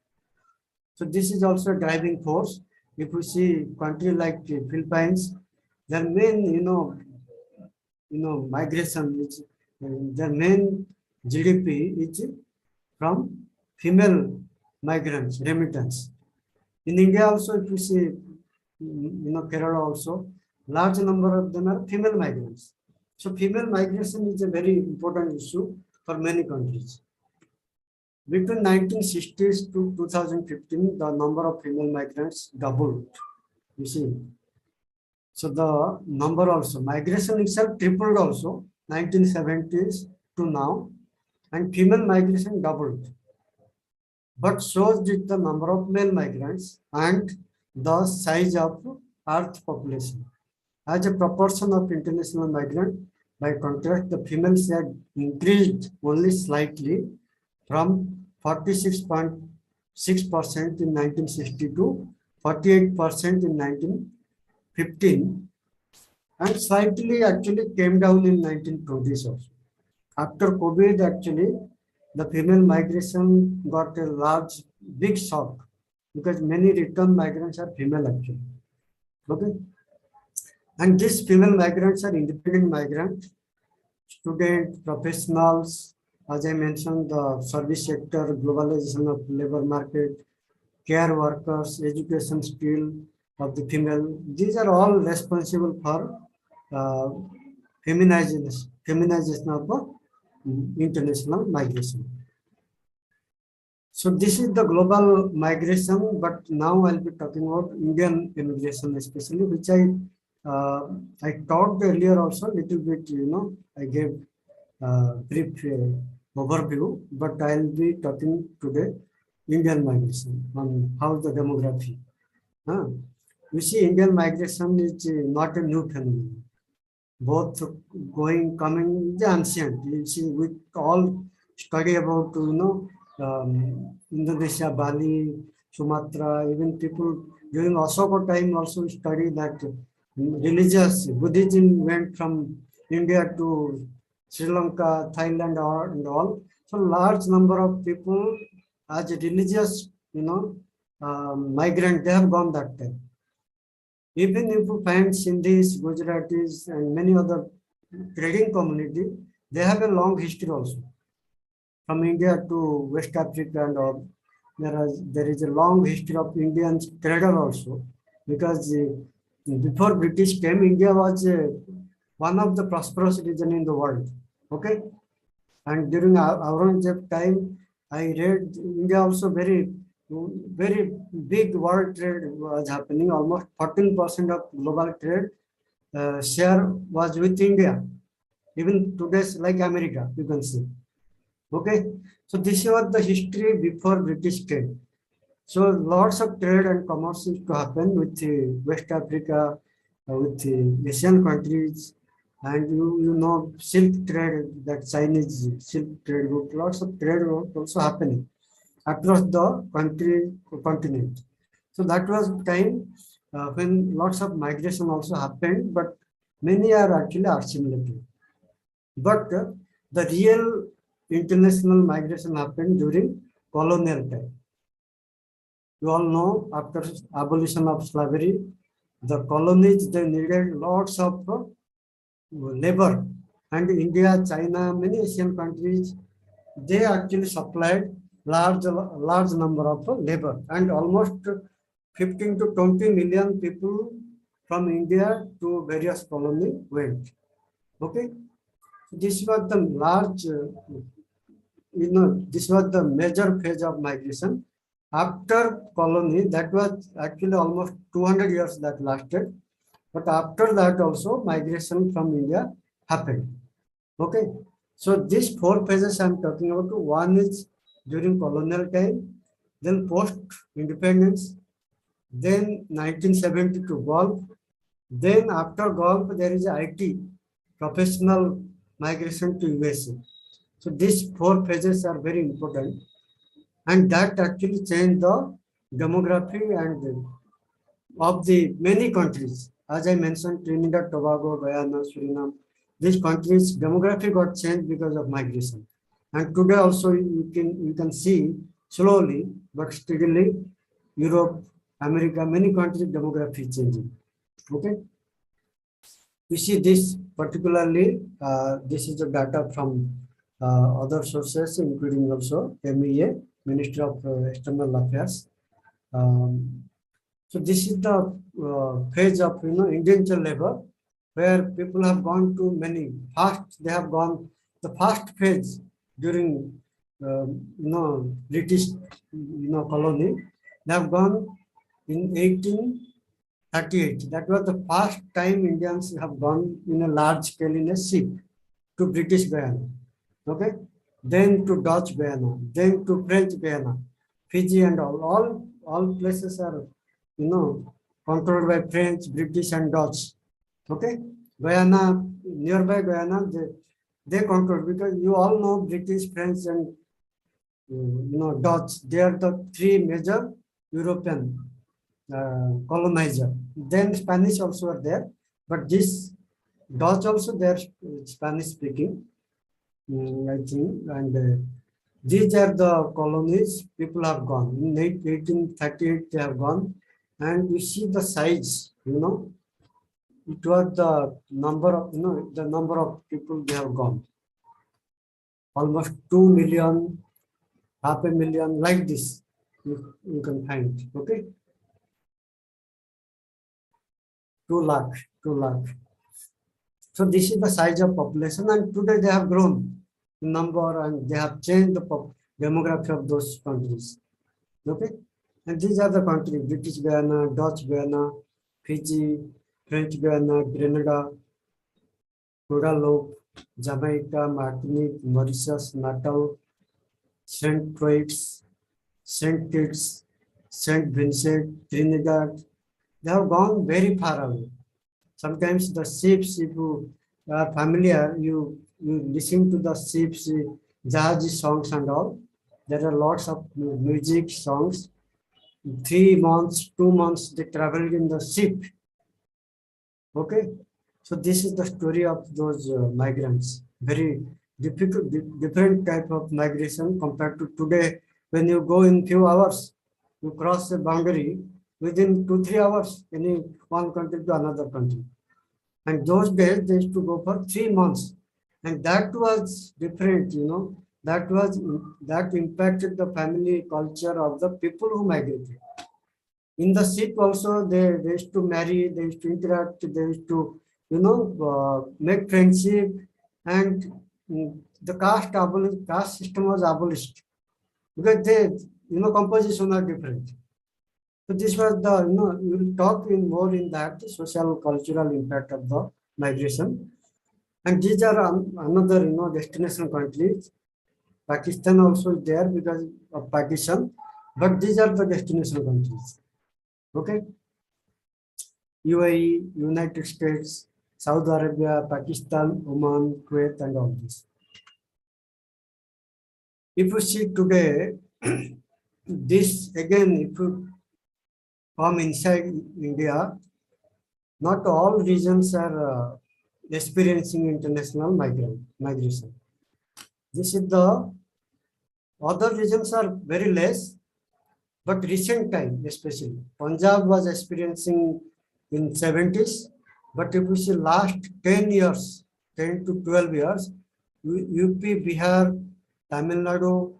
So this is also a driving force. If we see country like the Philippines, their main migration is their main GDP is from female migrants, remittance. In India also, if you see, Kerala also, large number of them are female migrants. So female migration is a very important issue for many countries. Between 1960s to 2015, the number of female migrants doubled. You see. So the number also, migration itself tripled also, 1970s to now, and female migration doubled. But so did the number of male migrants and the size of Earth population. As a proportion of international migrant, by contrast, the females had increased only slightly from 46.6% in 1960 to 48% in 1915, and slightly actually came down in 1920s also. After COVID, actually, the female migration got a big shock, because many return migrants are female actually. Okay. And these female migrants are independent migrants, students, professionals, as I mentioned, the service sector, globalization of labor market, care workers, education skill of the female. These are all responsible for feminization of international migration. So this is the global migration, but now I'll be talking about Indian immigration especially, which I talked earlier also, little bit, I gave brief overview, but I'll be talking today Indian migration on how the demography. You see, Indian migration is not a new phenomenon. Both going, coming, is ancient. You see, we all study about, Indonesia, Bali, Sumatra, even people during Ashoka time also study that religious Buddhism went from India to Sri Lanka, Thailand, and all. So large number of people as a religious, migrant, they have gone that time. Even if you find Sindhis, Gujaratis, and many other trading community, they have a long history also. From India to West Africa and all, there is a long history of Indian trader also, because before British came, India was one of the prosperous region in the world. Okay, and during Aurangzeb time, I read India also very very big world trade was happening. Almost 14% of global trade share was with India. Even today's like America, you can see. Okay, so this was the history before British came. So lots of trade and commerce used to happen with West Africa, with the Asian countries, and you know silk trade, that Chinese silk trade route, lots of trade route also happening across the continent. So that was time when lots of migration also happened, but many are actually assimilated. But the real international migration happened during colonial time. You all know after abolition of slavery, the colonies, they needed lots of labor, and India, China, many Asian countries, they actually supplied large number of labor, and almost 15 to 20 million people from India to various colony went. Okay, this was the large, this was the major phase of migration. After colony, that was actually almost 200 years that lasted. But after that also migration from India happened. Okay. So these four phases I'm talking about. One is during colonial time, then post-independence, then 1972 Gulf, then after Gulf there is IT, professional migration to USA. So these four phases are very important, and that actually changed the demography and of the many countries. As I mentioned, Trinidad, Tobago, Guyana, Suriname, these countries demography got changed because of migration. And today also you can see slowly but steadily Europe, America, many countries demography changing. Okay. You see this particularly, this is the data from other sources, including also MEA, Ministry of External Affairs. So this is the phase of indentured labor, where people have gone to many fast. They have gone the fast phase during British colony. They have gone in 1838. That was the first time Indians have gone in a large scale in a ship to British Guyana. Okay, then to Dutch Guyana, then to French Guyana, Fiji, and all places are controlled by French, British, and Dutch. Okay, Guyana, nearby Guyana, they control, because you all know British, French, and Dutch. They are the three major European colonizer. Then Spanish also are there, but this Dutch also they are Spanish speaking, I think, and these are the colonies people have gone. In 1838 they have gone, and you see the size, it was the number of, the number of people they have gone. Almost 2 million, 500,000, like this, you can find, okay? 2 lakh. So this is the size of population, and today they have grown in number, and they have changed the demography of those countries, okay? And these are the countries: British Guyana, Dutch Guyana, Fiji, French Guyana, Grenada, Guadeloupe, Jamaica, Martinique, Mauritius, Natal, Saint Croix, Saint Kitts, Saint Vincent, Trinidad. They have gone very far away. Sometimes the ships, if you are familiar, you listen to the ships, Jahaji songs and all. There are lots of music songs. 3 months, 2 months, they traveled in the ship. Okay, so this is the story of those migrants. Very difficult, different type of migration compared to today. When you go in few hours, you cross the boundary within 2-3 hours, any one country to another country. And those days they used to go for 3 months, and that was different. That impacted the family culture of the people who migrated. In the ship also, they used to marry, they used to interact, they used to, make friendship, and the caste system was abolished, because composition are different. So this was the, we will talk in more in that social cultural impact of the migration. And these are another, destination countries. Pakistan also is there because of partition, but these are the destination countries. Okay. UAE, United States, Saudi Arabia, Pakistan, Oman, Kuwait, and all this. If you see today, this again, if you come inside India, not all regions are experiencing international migration. This is the other regions are very less, but recent time especially. Punjab was experiencing in 70s, but if we see last 10 years, 10 to 12 years, UP, Bihar, Tamil Nadu,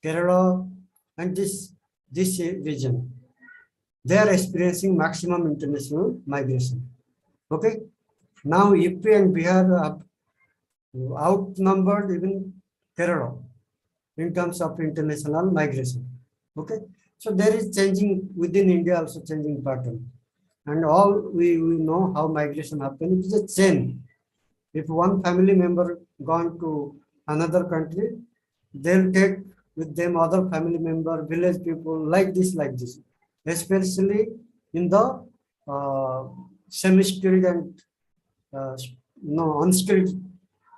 Kerala, and this region, they are experiencing maximum international migration. Okay. Now UP and Bihar have outnumbered even Kerala in terms of international migration. Okay. So there is changing within India, also changing pattern. And all we know how migration happens. It is a chain. If one family member gone to another country, they'll take with them other family member, village people, like this, especially in the semi-skilled and unskilled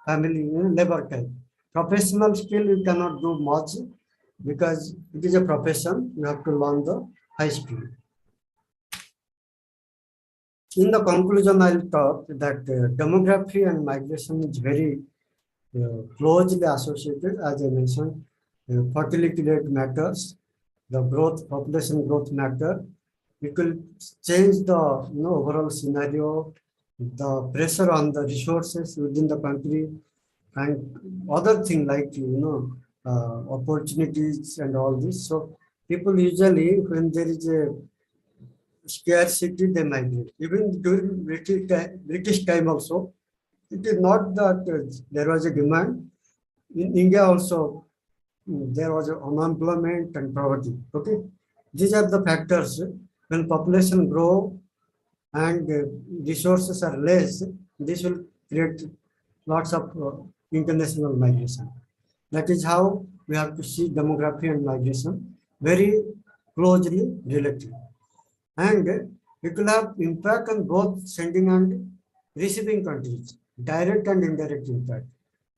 family, labor type. Professional skill you cannot do much because it is a profession. You have to learn the high skill. In the conclusion, I'll talk that demography and migration is very closely associated. As I mentioned, fertility rate matters, the population growth matter. It will change the overall scenario, the pressure on the resources within the country, and other thing like opportunities and all this. So people usually, when there is a scarcity, they migrate. Even during British time also, it is not that there was a demand. In India also, there was unemployment and poverty. Okay, these are the factors. When population grow and resources are less, this will create lots of international migration. That is how we have to see demography and migration very closely related. And it will have impact on both sending and receiving countries, direct and indirect impact.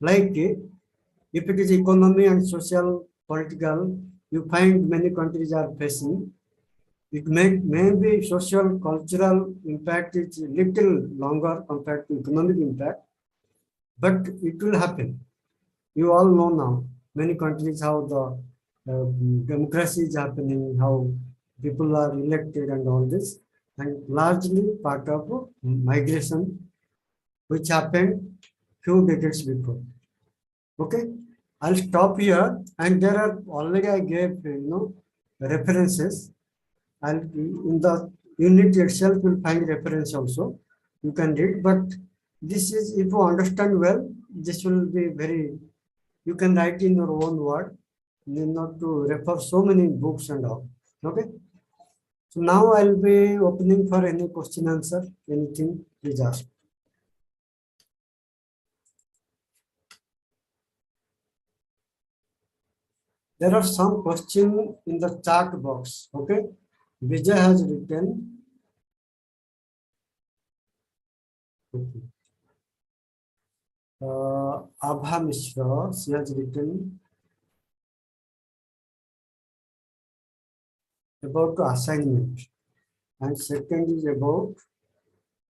Like if it is economy and social, political, you find many countries are facing. It may be social, cultural impact is little longer compared to economic impact, but it will happen. You all know now, many countries how the democracy is happening, how people are elected and all this, and largely part of migration, which happened few decades before. Okay, I'll stop here, and there are already I gave references, and in the unit itself you'll find reference also. You can read, but this is, if you understand well, this will be very, you can write in your own word, need not to refer so many books and all. Okay. So now I'll be opening for any question answer, anything, please ask. There are some questions in the chat box. Okay. Vijay has written. Okay. Abha Mishra, she has written about assignment, and second is about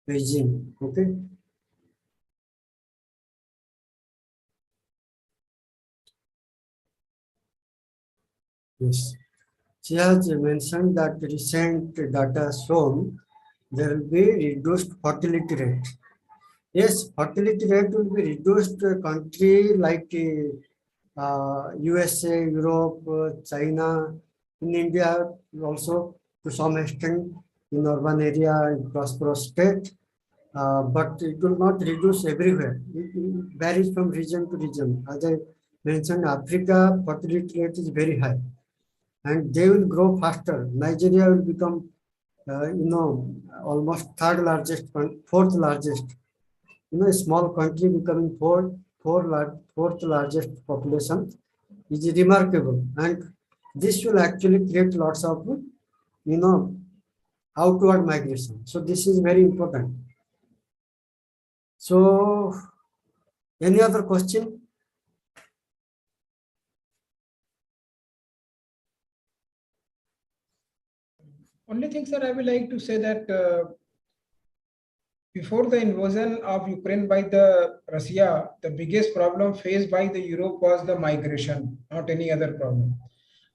paging. Okay. Yes. She has mentioned that recent data shown there will be reduced fertility rate. Yes, fertility rate will be reduced. Country like USA, Europe, China, in India also to some extent in urban area and prosperous state, but it will not reduce everywhere. It varies from region to region. As I mentioned, Africa fertility rate is very high. and they will grow faster. Nigeria will become, almost third largest, fourth largest. A small country becoming fourth largest population is remarkable, and this will actually create lots of, you know, outward migration. So this is very important. So, any other question? Only thing, sir, I would like to say that before the invasion of Ukraine by the Russia, the biggest problem faced by the Europe was the migration, not any other problem.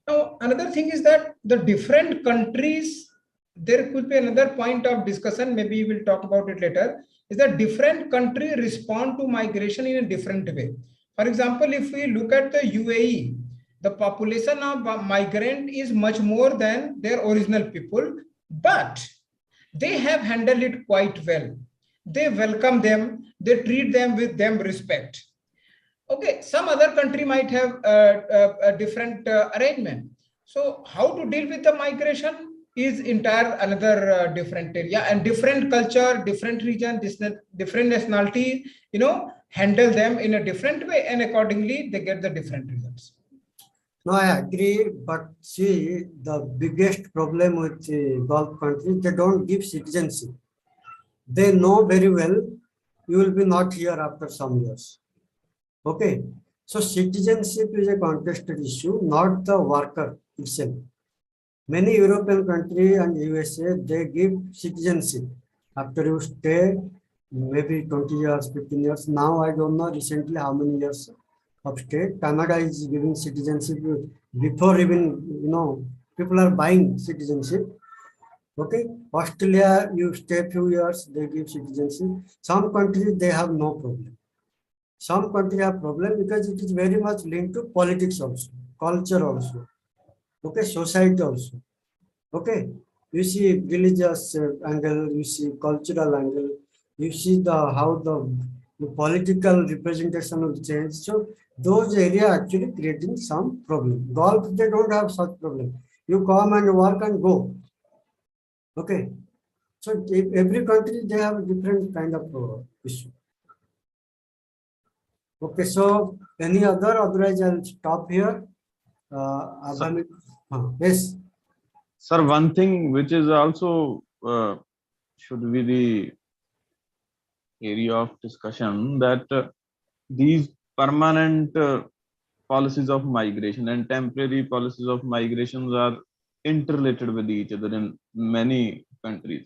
Now, another thing is that the different countries, there could be another point of discussion, maybe we will talk about it later, is that different countries respond to migration in a different way. For example, if we look at the UAE, the population of migrant is much more than their original people, but they have handled it quite well. They welcome them, they treat them with them respect. Okay, some other country might have a different arrangement. So how to deal with the migration is entire another different area, and different culture, different region, different nationality, handle them in a different way, and accordingly they get the different results. No, I agree, but see, the biggest problem with the Gulf countries, they don't give citizenship. They know very well you will be not here after some years. Okay, so citizenship is a contested issue, not the worker itself. Many European countries and USA, they give citizenship after you stay maybe 20 years, 15 years. Now I don't know recently how many years of stay. Canada is giving citizenship before even, people are buying citizenship. Okay, Australia, you stay few years, they give citizenship. Some countries, they have no problem. Some countries have problem because it is very much linked to politics also, culture also, okay, society also. Okay, you see religious angle, you see cultural angle, you see how the political representation will change. So those areas actually creating some problem. Golf, they don't have such problem. You come and work and go. Okay, so every country, they have a different kind of issue. Okay, so any otherwise I'll stop here. Yes. Sir, one thing which is also should be the area of discussion, that these permanent policies of migration and temporary policies of migrations are interrelated with each other in many countries.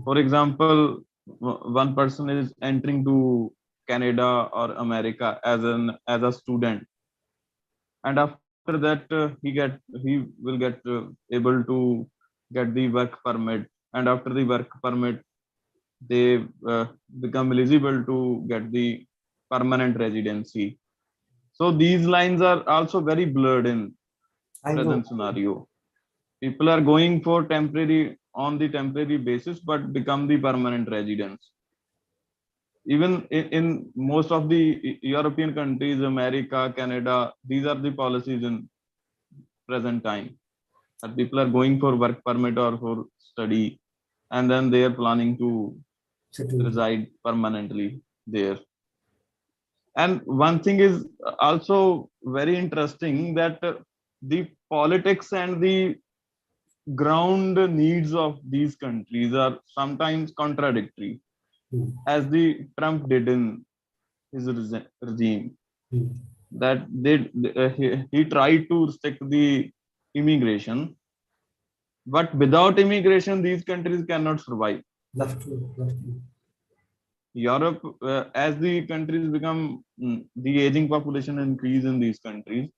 For example, one person is entering to Canada or America as a student, and after that he will get able to get the work permit, and after the work permit they become eligible to get the permanent residency. So these lines are also very blurred in present scenario. People are going for temporary basis, but become the permanent residents. Even in most of the European countries, America, Canada, these are the policies in present time, that people are going for work permit or for study, and then they are planning to reside permanently there. And one thing is also very interesting, that the politics and the ground needs of these countries are sometimes contradictory, as the Trump did in his regime. That he tried to restrict the immigration, but without immigration these countries cannot survive. That's true. Europe, as the countries become, the aging population increase in these countries,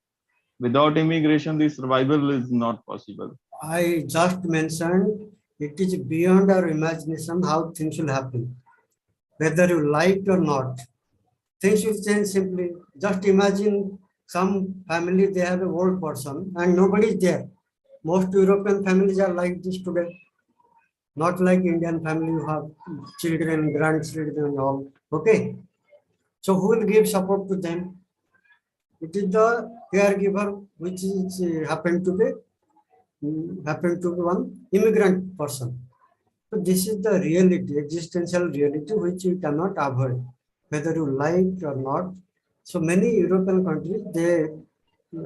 without immigration the survival is not possible. I just mentioned it is beyond our imagination how things will happen, whether you like or not. Things will change simply. Just imagine some family, they have a old person and nobody is there. Most European families are like this today. Not like Indian family, you have children, grandchildren and all. Okay. So who will give support to them? It is the caregiver which is happened to be happened to be one immigrant person. So this is the reality, existential reality, which you cannot avoid, whether you like or not. So many European countries, they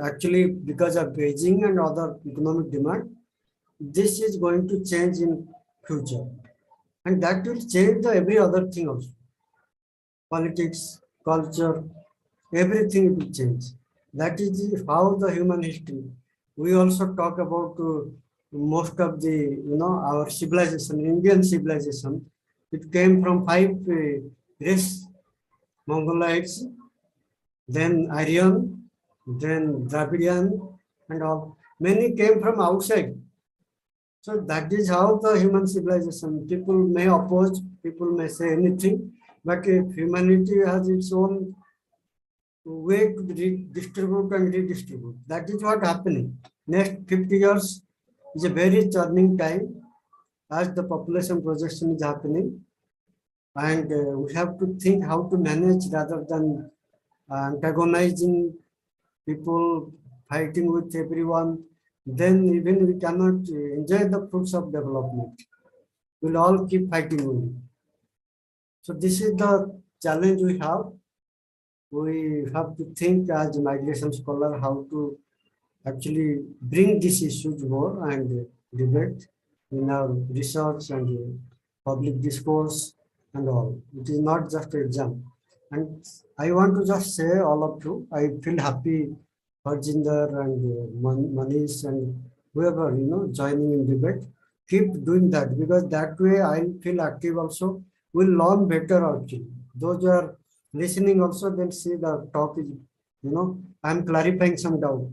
actually, because of Beijing and other economic demand, this is going to change in future. And that will change the every other thing also. Politics, culture, everything will change. That is how the human history. We also talk about most of the, our civilization, Indian civilization. It came from five race: Mongolites, then Aryan, then Dravidian, and all. Many came from outside. So that is how the human civilization. People may oppose, people may say anything, but if humanity has its own way to distribute and redistribute. That is what happening. Next 50 years is a very turning time as the population projection is happening. And we have to think how to manage rather than antagonizing people, fighting with everyone. Then even we cannot enjoy the fruits of development. We'll all keep fighting only. So this is the challenge we have. We have to think as a migration scholar how to actually bring these issues more and debate in our research and public discourse and all. It is not just an exam. And I want to just say all of you, I feel happy Harjinder and Manish and whoever, joining in debate. Keep doing that because that way I feel active also. We'll learn better actually. Those who are listening also, they'll see the talk is, I'm clarifying some doubt.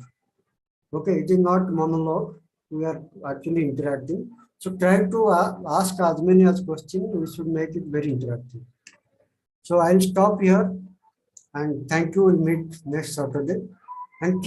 Okay, it is not monologue. We are actually interacting. So try to ask as many as questions. We should make it very interactive. So I'll stop here and thank you. We'll meet next Saturday and keep